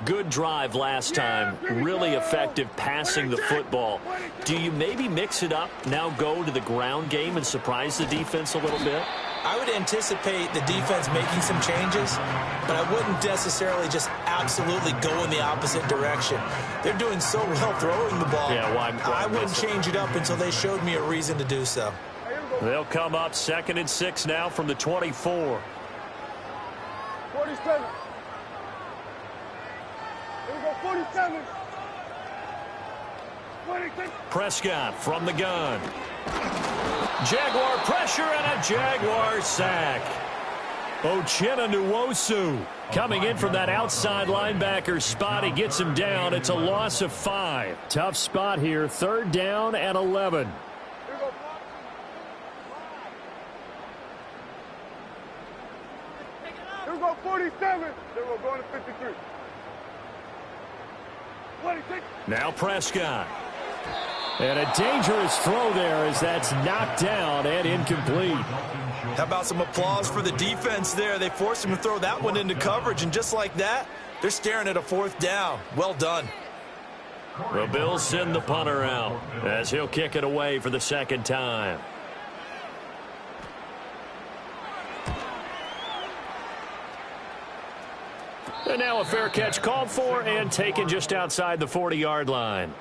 Good drive last time. Really effective passing the football. Do you maybe mix it up, now go to the ground game and surprise the defense a little bit? I would anticipate the defense making some changes, but I wouldn't necessarily just absolutely go in the opposite direction. They're doing so well throwing the ball. Yeah, why I wouldn't change it up until they showed me a reason to do so. They'll come up 2nd and 6 now from the 24. 47. Here we go, 47. 26. Prescott from the gun. Jaguar pressure and a Jaguar sack. Uchenna Nwosu coming in from that outside linebacker spot. He gets him down. It's a loss of 5. Tough spot here. 3rd down and 11. Here we go, 47. Then we're going to 53. 26. Now Prescott. And a dangerous throw there as that's knocked down and incomplete. How about some applause for the defense there? They forced him to throw that one into coverage, and just like that, they're staring at a 4th down. Well done. The Bills send the punter out as he'll kick it away for the 2nd time. And now a fair catch called for and taken just outside the 40-yard line.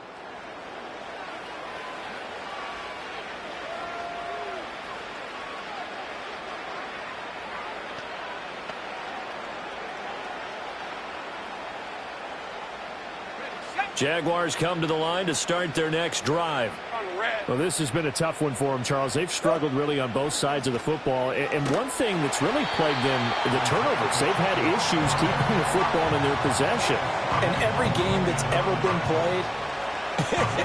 Jaguars come to the line to start their next drive. Well, this has been a tough one for them, Charles. They've struggled really on both sides of the football. And one thing that's really plagued them, the turnovers. They've had issues keeping the football in their possession. In every game that's ever been played,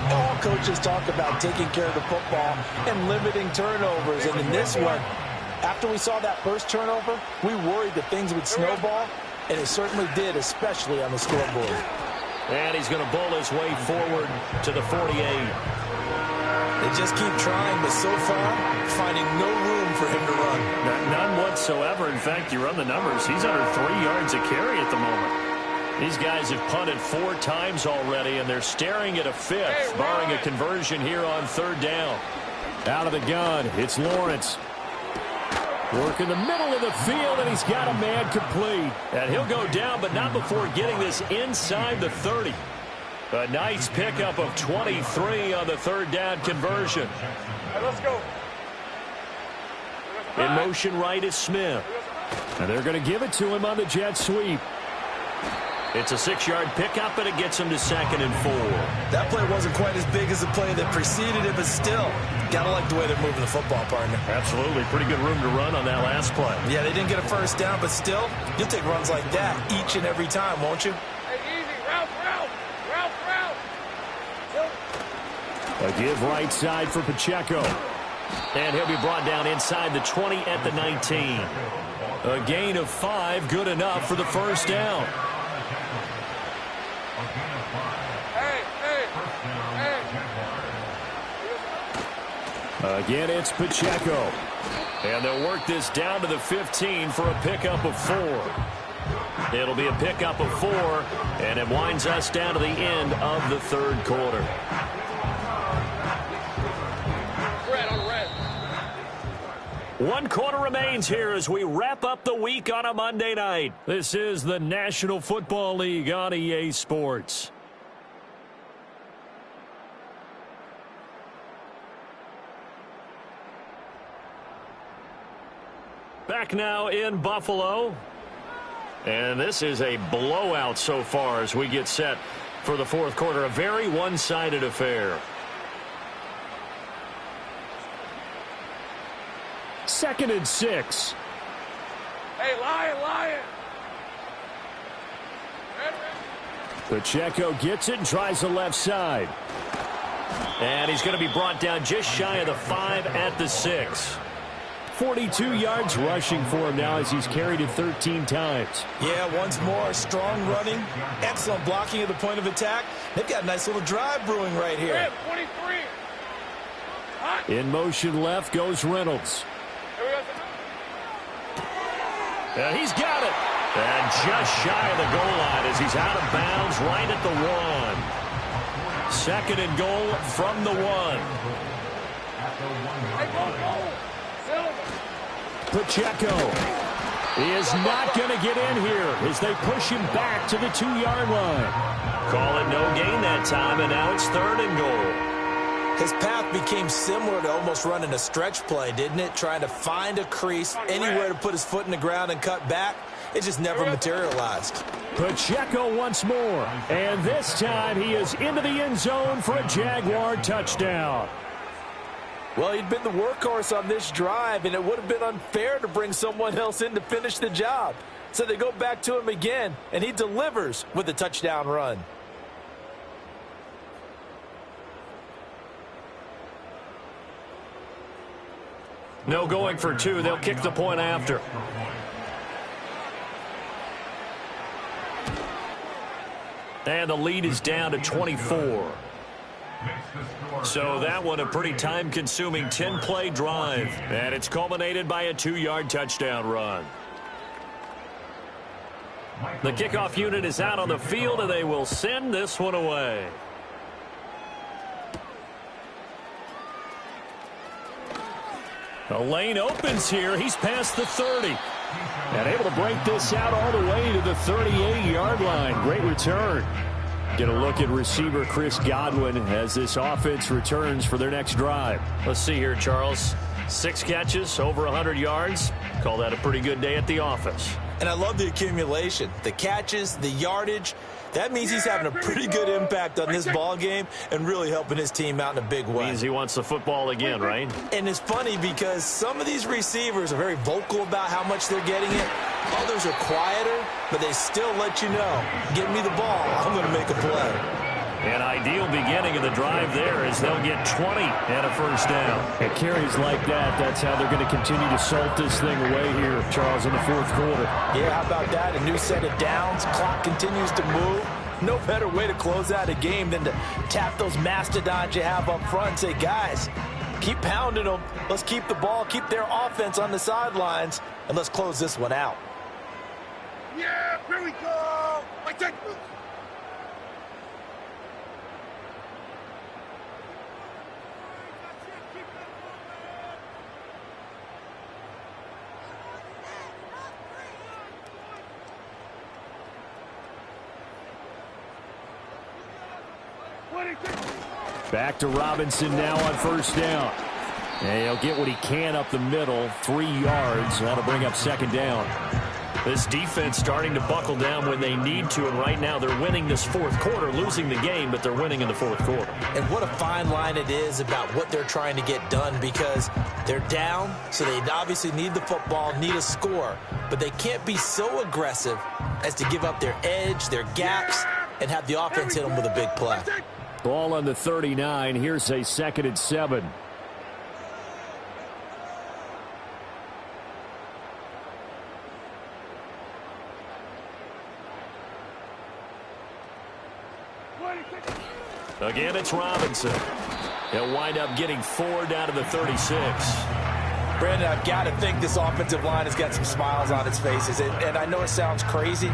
all coaches talk about taking care of the football and limiting turnovers. And in this one, after we saw that first turnover, we worried that things would snowball, and it certainly did, especially on the scoreboard. And he's going to bowl his way forward to the 48. They just keep trying, but so far, finding no room for him to run. None whatsoever. In fact, you run the numbers. He's under 3 yards a carry at the moment. These guys have punted 4 times already, and they're staring at a 5th, barring a conversion here on 3rd down. Out of the gun, it's Lawrence. Work in the middle of the field, and he's got a man complete. And he'll go down, but not before getting this inside the 30. A nice pickup of 23 on the 3rd down conversion. Hey, let's go. In motion right is Smith. And they're going to give it to him on the jet sweep. It's a 6-yard pickup, and it gets him to 2nd and 4. That play wasn't quite as big as the play that preceded it, but still, gotta like the way they're moving the football, partner. Absolutely. Pretty good room to run on that last play. Yeah, they didn't get a first down, but still, you'll take runs like that each and every time, won't you? Hey, easy. Route. A give right side for Pacheco. And he'll be brought down inside the 20 at the 19. A gain of 5, good enough for the first down. Again, it's Pacheco. And they'll work this down to the 15 for a pickup of 4. It'll be a pickup of 4, and it winds us down to the end of the third quarter. One quarter remains here as we wrap up the week on a Monday night. This is the National Football League on EA Sports. Back now in Buffalo. And this is a blowout so far as we get set for the fourth quarter. A very one-sided affair. 2nd and 6. Hey, Lion. Pacheco gets it and tries the left side. And he's going to be brought down just shy of the 5 at the 6. 42 yards rushing for him now as he's carried it 13 times. Yeah, once more, strong running, excellent blocking at the point of attack. They've got a nice little drive brewing right here. 23. In motion left goes Reynolds. And he's got it. And just shy of the goal line as he's out of bounds right at the 1. 2nd and goal from the 1. Pacheco is not going to get in here as they push him back to the 2-yard line. Call it no gain that time, and now it's 3rd and goal. His path became similar to almost running a stretch play, didn't it? Trying to find a crease, anywhere to put his foot in the ground and cut back. It just never materialized. Pacheco once more, and this time he is into the end zone for a Jaguar touchdown. Well, he'd been the workhorse on this drive, and it would have been unfair to bring someone else in to finish the job. So they go back to him again, and he delivers with a touchdown run. No going for 2. They'll kick the point after. And the lead is down to 24. So that one a pretty time-consuming 10-play drive. And it's culminated by a 2-yard touchdown run. The kickoff unit is out on the field, and they will send this one away. The lane opens here. He's past the 30. And able to break this out all the way to the 38-yard line. Great return. Get a look at receiver Chris Godwin as this offense returns for their next drive. Let's see here, Charles. 6 catches, over 100 yards. Call that a pretty good day at the office. And I love the accumulation, the catches, the yardage. That means he's having a pretty good impact on this ball game and really helping his team out in a big way. Means he wants the football again, right? And it's funny because some of these receivers are very vocal about how much they're getting it. Others are quieter, but they still let you know, give me the ball, I'm going to make a play. An ideal beginning of the drive there as they'll get 20 and a first down. And carries like that, that's how they're going to continue to salt this thing away here, Charles, in the fourth quarter. Yeah, how about that? A new set of downs. Clock continues to move. No better way to close out a game than to tap those mastodons you have up front and say, guys, keep pounding them. Let's keep the ball, keep their offense on the sidelines, and let's close this one out. Yeah, here we go. Like that. Back to Robinson now on first down. And he'll get what he can up the middle, 3 yards. That'll bring up second down. This defense starting to buckle down when they need to, and right now they're winning this fourth quarter, losing the game, but they're winning in the fourth quarter. And what a fine line it is about what they're trying to get done, because they're down, so they obviously need the football, need a score, but they can't be so aggressive as to give up their edge, their gaps, and have the offense hit them with a big play. Ball on the 39. Here's a 2nd and 7. Again, it's Robinson. He'll wind up getting 4 down to the 36. Brandon, I've got to think this offensive line has got some smiles on its faces. And I know it sounds crazy,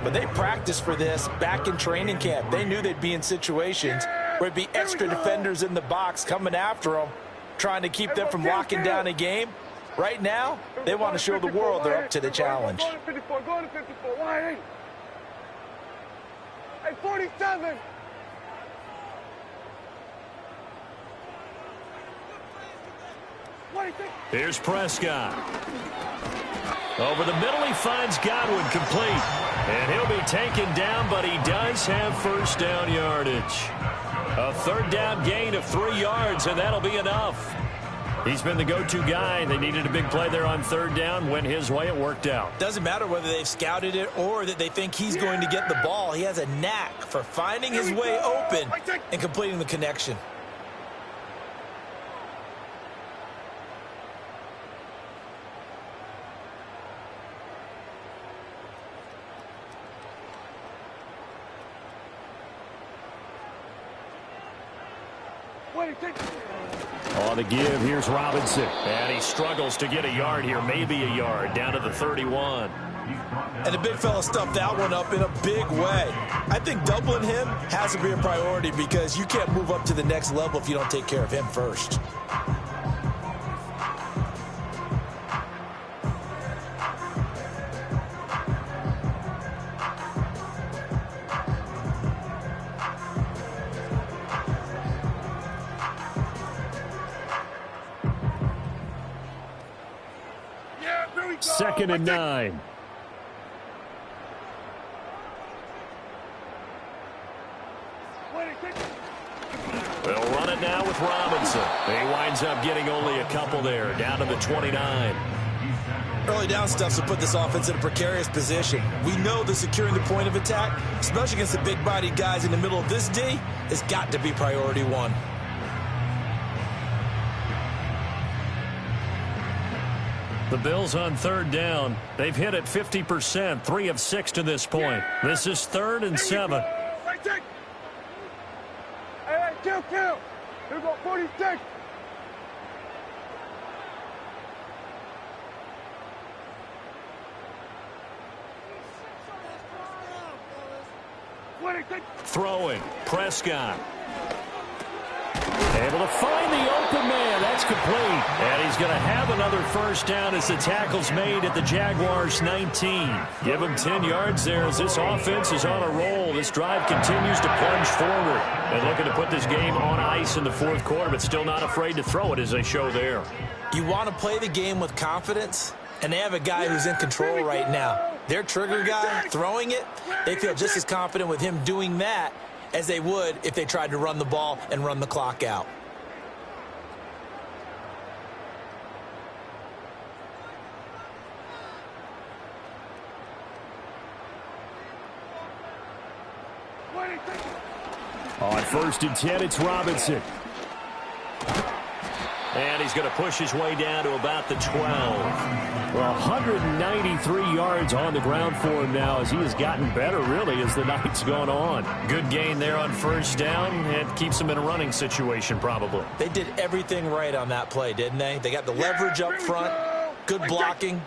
but they practiced for this back in training camp. They knew they'd be in situations where it'd be extra defenders in the box coming after them, trying to keep them from locking down a game. Right now, they want to show the world they're up to the challenge. Go to 54, go to 54, wide in. Hey, 47. Here's Prescott. Over the middle, he finds Godwin complete. And he'll be taken down, but he does have first down yardage. A 3rd down gain of 3 yards, and that'll be enough. He's been the go-to guy. They needed a big play there on 3rd down. Went his way, it worked out. Doesn't matter whether they've scouted it or that they think he's going to get the ball. He has a knack for finding his way open and completing the connection. On the give, here's Robinson. And he struggles to get a yard here, maybe a yard, down to the 31. And the big fella stuffed that one up in a big way. I think doubling him has to be a priority, because you can't move up to the next level if you don't take care of him first. Second and 9. They'll run it now with Robinson. He winds up getting only a couple there, down to the 29. Early down stuff to put this offense in a precarious position. We know that securing the point of attack, especially against the big-bodied guys in the middle of this D, has got to be priority 1. The Bills on 3rd down. They've hit it 50%, 3 of 6 to this point. This is 3rd and 7. Hey, kill. Here go 46. Throwing. Prescott. Able to find the open man. That's complete. And he's going to have another first down as the tackle's made at the Jaguars' 19. Give him 10 yards there as this offense is on a roll. This drive continues to plunge forward. And looking to put this game on ice in the fourth quarter, but still not afraid to throw it as they show there. You want to play the game with confidence, and they have a guy who's in control right now. Their trigger guy throwing it, they feel just as confident with him doing that as they would if they tried to run the ball and run the clock out. On 1st and 10, it's Robinson. And he's going to push his way down to about the 12. Well, 193 yards on the ground for him now as he has gotten better, really, as the night's gone on. Good gain there on first down, and keeps him in a running situation probably. They did everything right on that play, didn't they? They got the leverage up front, good blocking,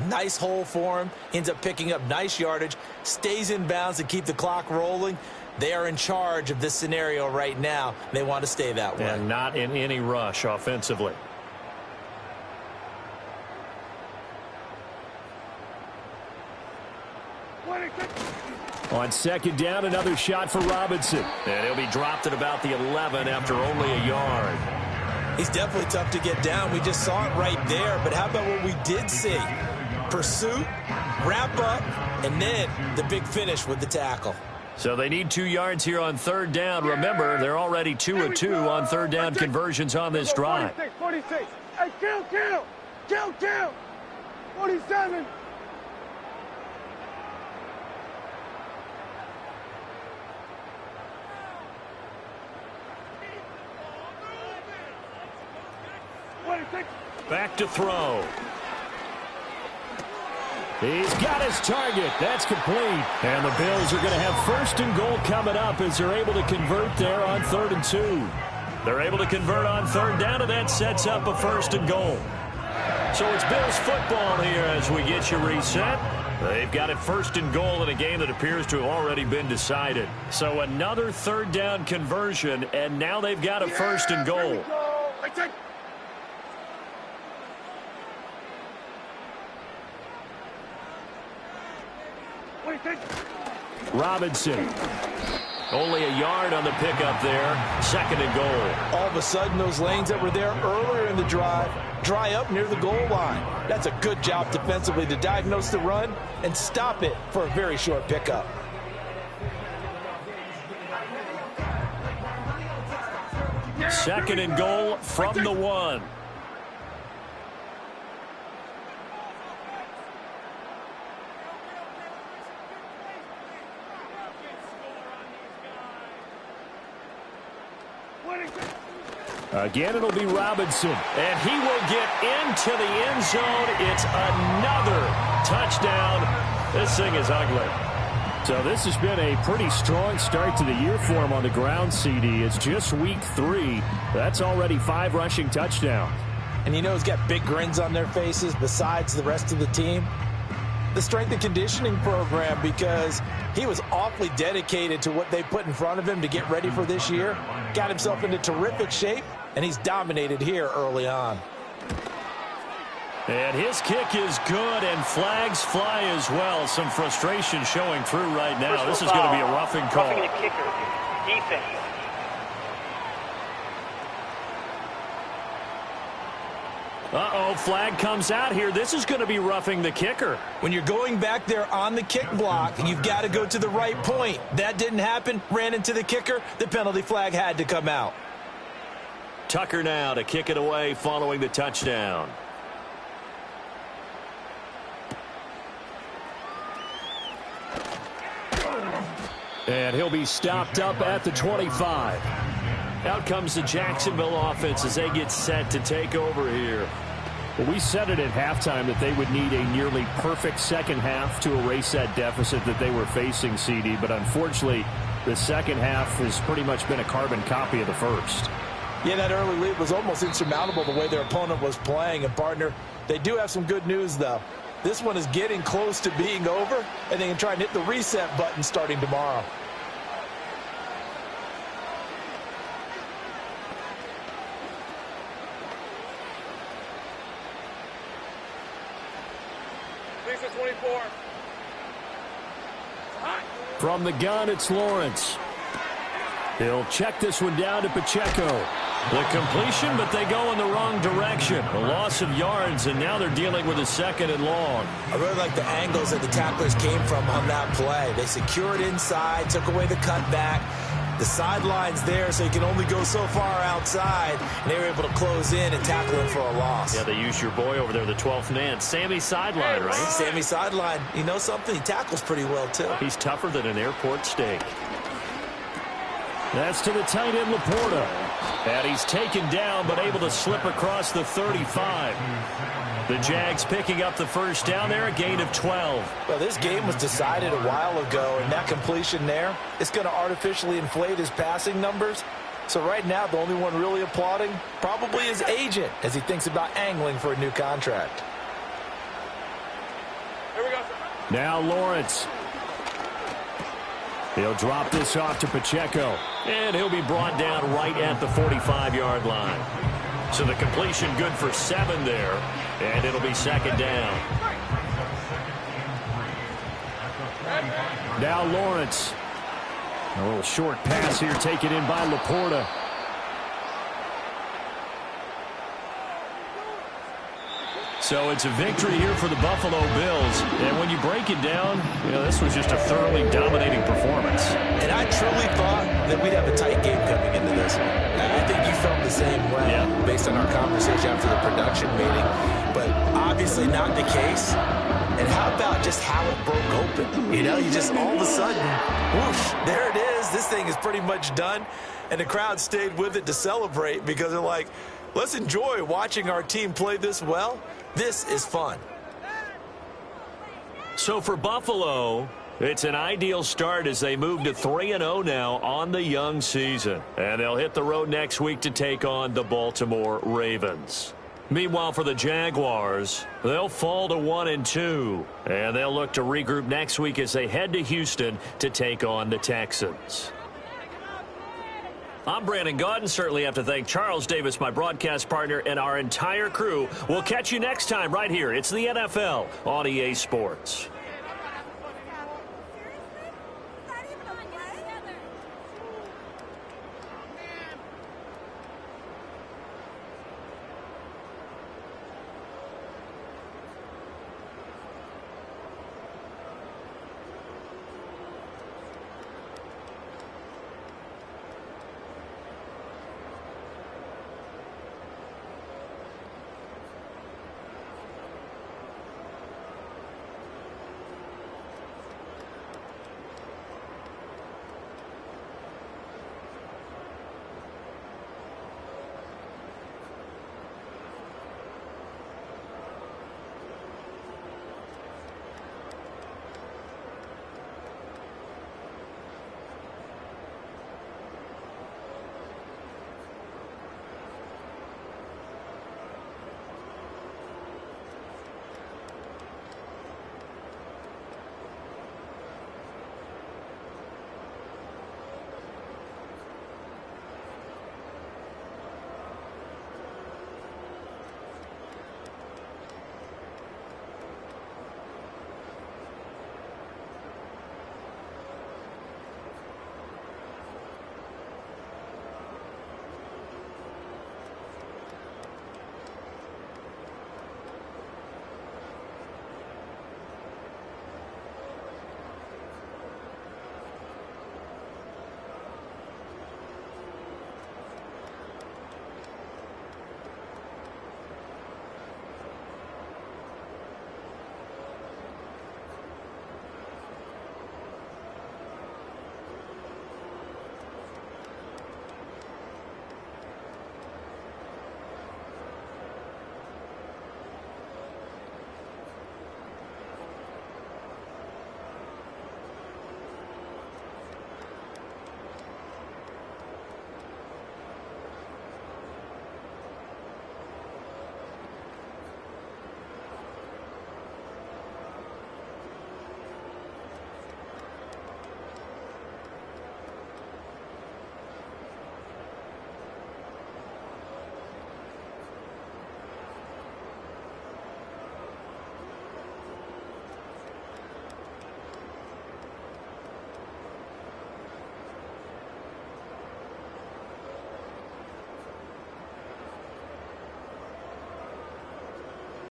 nice hole for him, ends up picking up nice yardage, stays in bounds to keep the clock rolling. They are in charge of this scenario right now. They want to stay that way. And not in any rush offensively. On 2nd down, another shot for Robinson. And he'll be dropped at about the 11 after only a yard. He's definitely tough to get down. We just saw it right there. But how about what we did see? pursuit, wrap up, and then the big finish with the tackle. So they need 2 yards here on third down. Remember, they're already 2 of 2 on third down conversions on this drive. 46. Hey, kill. 47. Back to throw. He's got his target. That's complete. And the Bills are going to have first and goal coming up as they're able to convert there on 3rd and 2. They're able to convert on third down, and that sets up a first and goal. So it's Bills football here as we get you reset. They've got it first and goal in a game that appears to have already been decided. So another third down conversion, and now they've got a first and goal. Robinson. Only a yard on the pickup there. 2nd and goal. All of a sudden, those lanes that were there earlier in the drive dry up near the goal line. That's a good job defensively to diagnose the run and stop it for a very short pickup. Second and goal from the 1. Again, it'll be Robinson, and he will get into the end zone. It's another touchdown. This thing is ugly. So this has been a pretty strong start to the year for him on the ground, CD. It's just week 3. That's already 5 rushing touchdowns. And you know he's got big grins on their faces besides the rest of the team. The strength and conditioning program, because he was awfully dedicated to what they put in front of him to get ready for this year. Got himself into terrific shape, and he's dominated here early on. And his kick is good, and flags fly as well. Some frustration showing through right now. This is going to be a roughing call. Roughing the kicker. Defense. Uh-oh, flag comes out here. This is going to be roughing the kicker. When you're going back there on the kick block, you've got to go to the right point. That didn't happen. Ran into the kicker. The penalty flag had to come out. Tucker now to kick it away following the touchdown. And he'll be stopped up at the 25. Out comes the Jacksonville offense as they get set to take over here. Well, we said it at halftime that they would need a nearly perfect second half to erase that deficit that they were facing, CD. But unfortunately, the second half has pretty much been a carbon copy of the first. Yeah, that early lead was almost insurmountable the way their opponent was playing. And, partner, they do have some good news, though. This one is getting close to being over, and they can try and hit the reset button starting tomorrow. From the gun, it's Lawrence. He'll check this one down to Pacheco. The completion, but they go in the wrong direction. A loss of yards, and now they're dealing with a 2nd and long. I really like the angles that the tacklers came from on that play. They secured inside, took away the cutback. The sideline's there, so you can only go so far outside, and they were able to close in and tackle him for a loss. Yeah, they used your boy over there, the 12th man. Sammy Sideline, right? Sammy Sideline. You know something? He tackles pretty well, too. He's tougher than an airport steak. That's to the tight end, Laporta. And he's taken down, but able to slip across the 35. The Jags picking up the first down there, a gain of 12. Well, this game was decided a while ago, and that completion there is going to artificially inflate his passing numbers. So right now, the only one really applauding probably his agent as he thinks about angling for a new contract. Here we go. Now Lawrence. He'll drop this off to Pacheco. And he'll be brought down right at the 45-yard line. So the completion good for 7 there. And it'll be 2nd down. Now Lawrence. A little short pass here taken in by Laporta. So it's a victory here for the Buffalo Bills. And when you break it down, this was just a thoroughly dominating performance. And I truly thought that we'd have a tight game coming into this one. I think you felt the same way based on our conversation after the production meeting. But obviously not the case. And how about just how it broke open? You just all of a sudden, whoosh, there it is. This thing is pretty much done. And the crowd stayed with it to celebrate because they're like, let's enjoy watching our team play this well. This is fun. So for Buffalo, it's an ideal start as they move to 3-0 now on the young season. And they'll hit the road next week to take on the Baltimore Ravens. Meanwhile, for the Jaguars, they'll fall to 1-2. And they'll look to regroup next week as they head to Houston to take on the Texans. I'm Brandon Gaudin. Certainly have to thank Charles Davis, my broadcast partner, and our entire crew. We'll catch you next time right here. It's the NFL on EA Sports.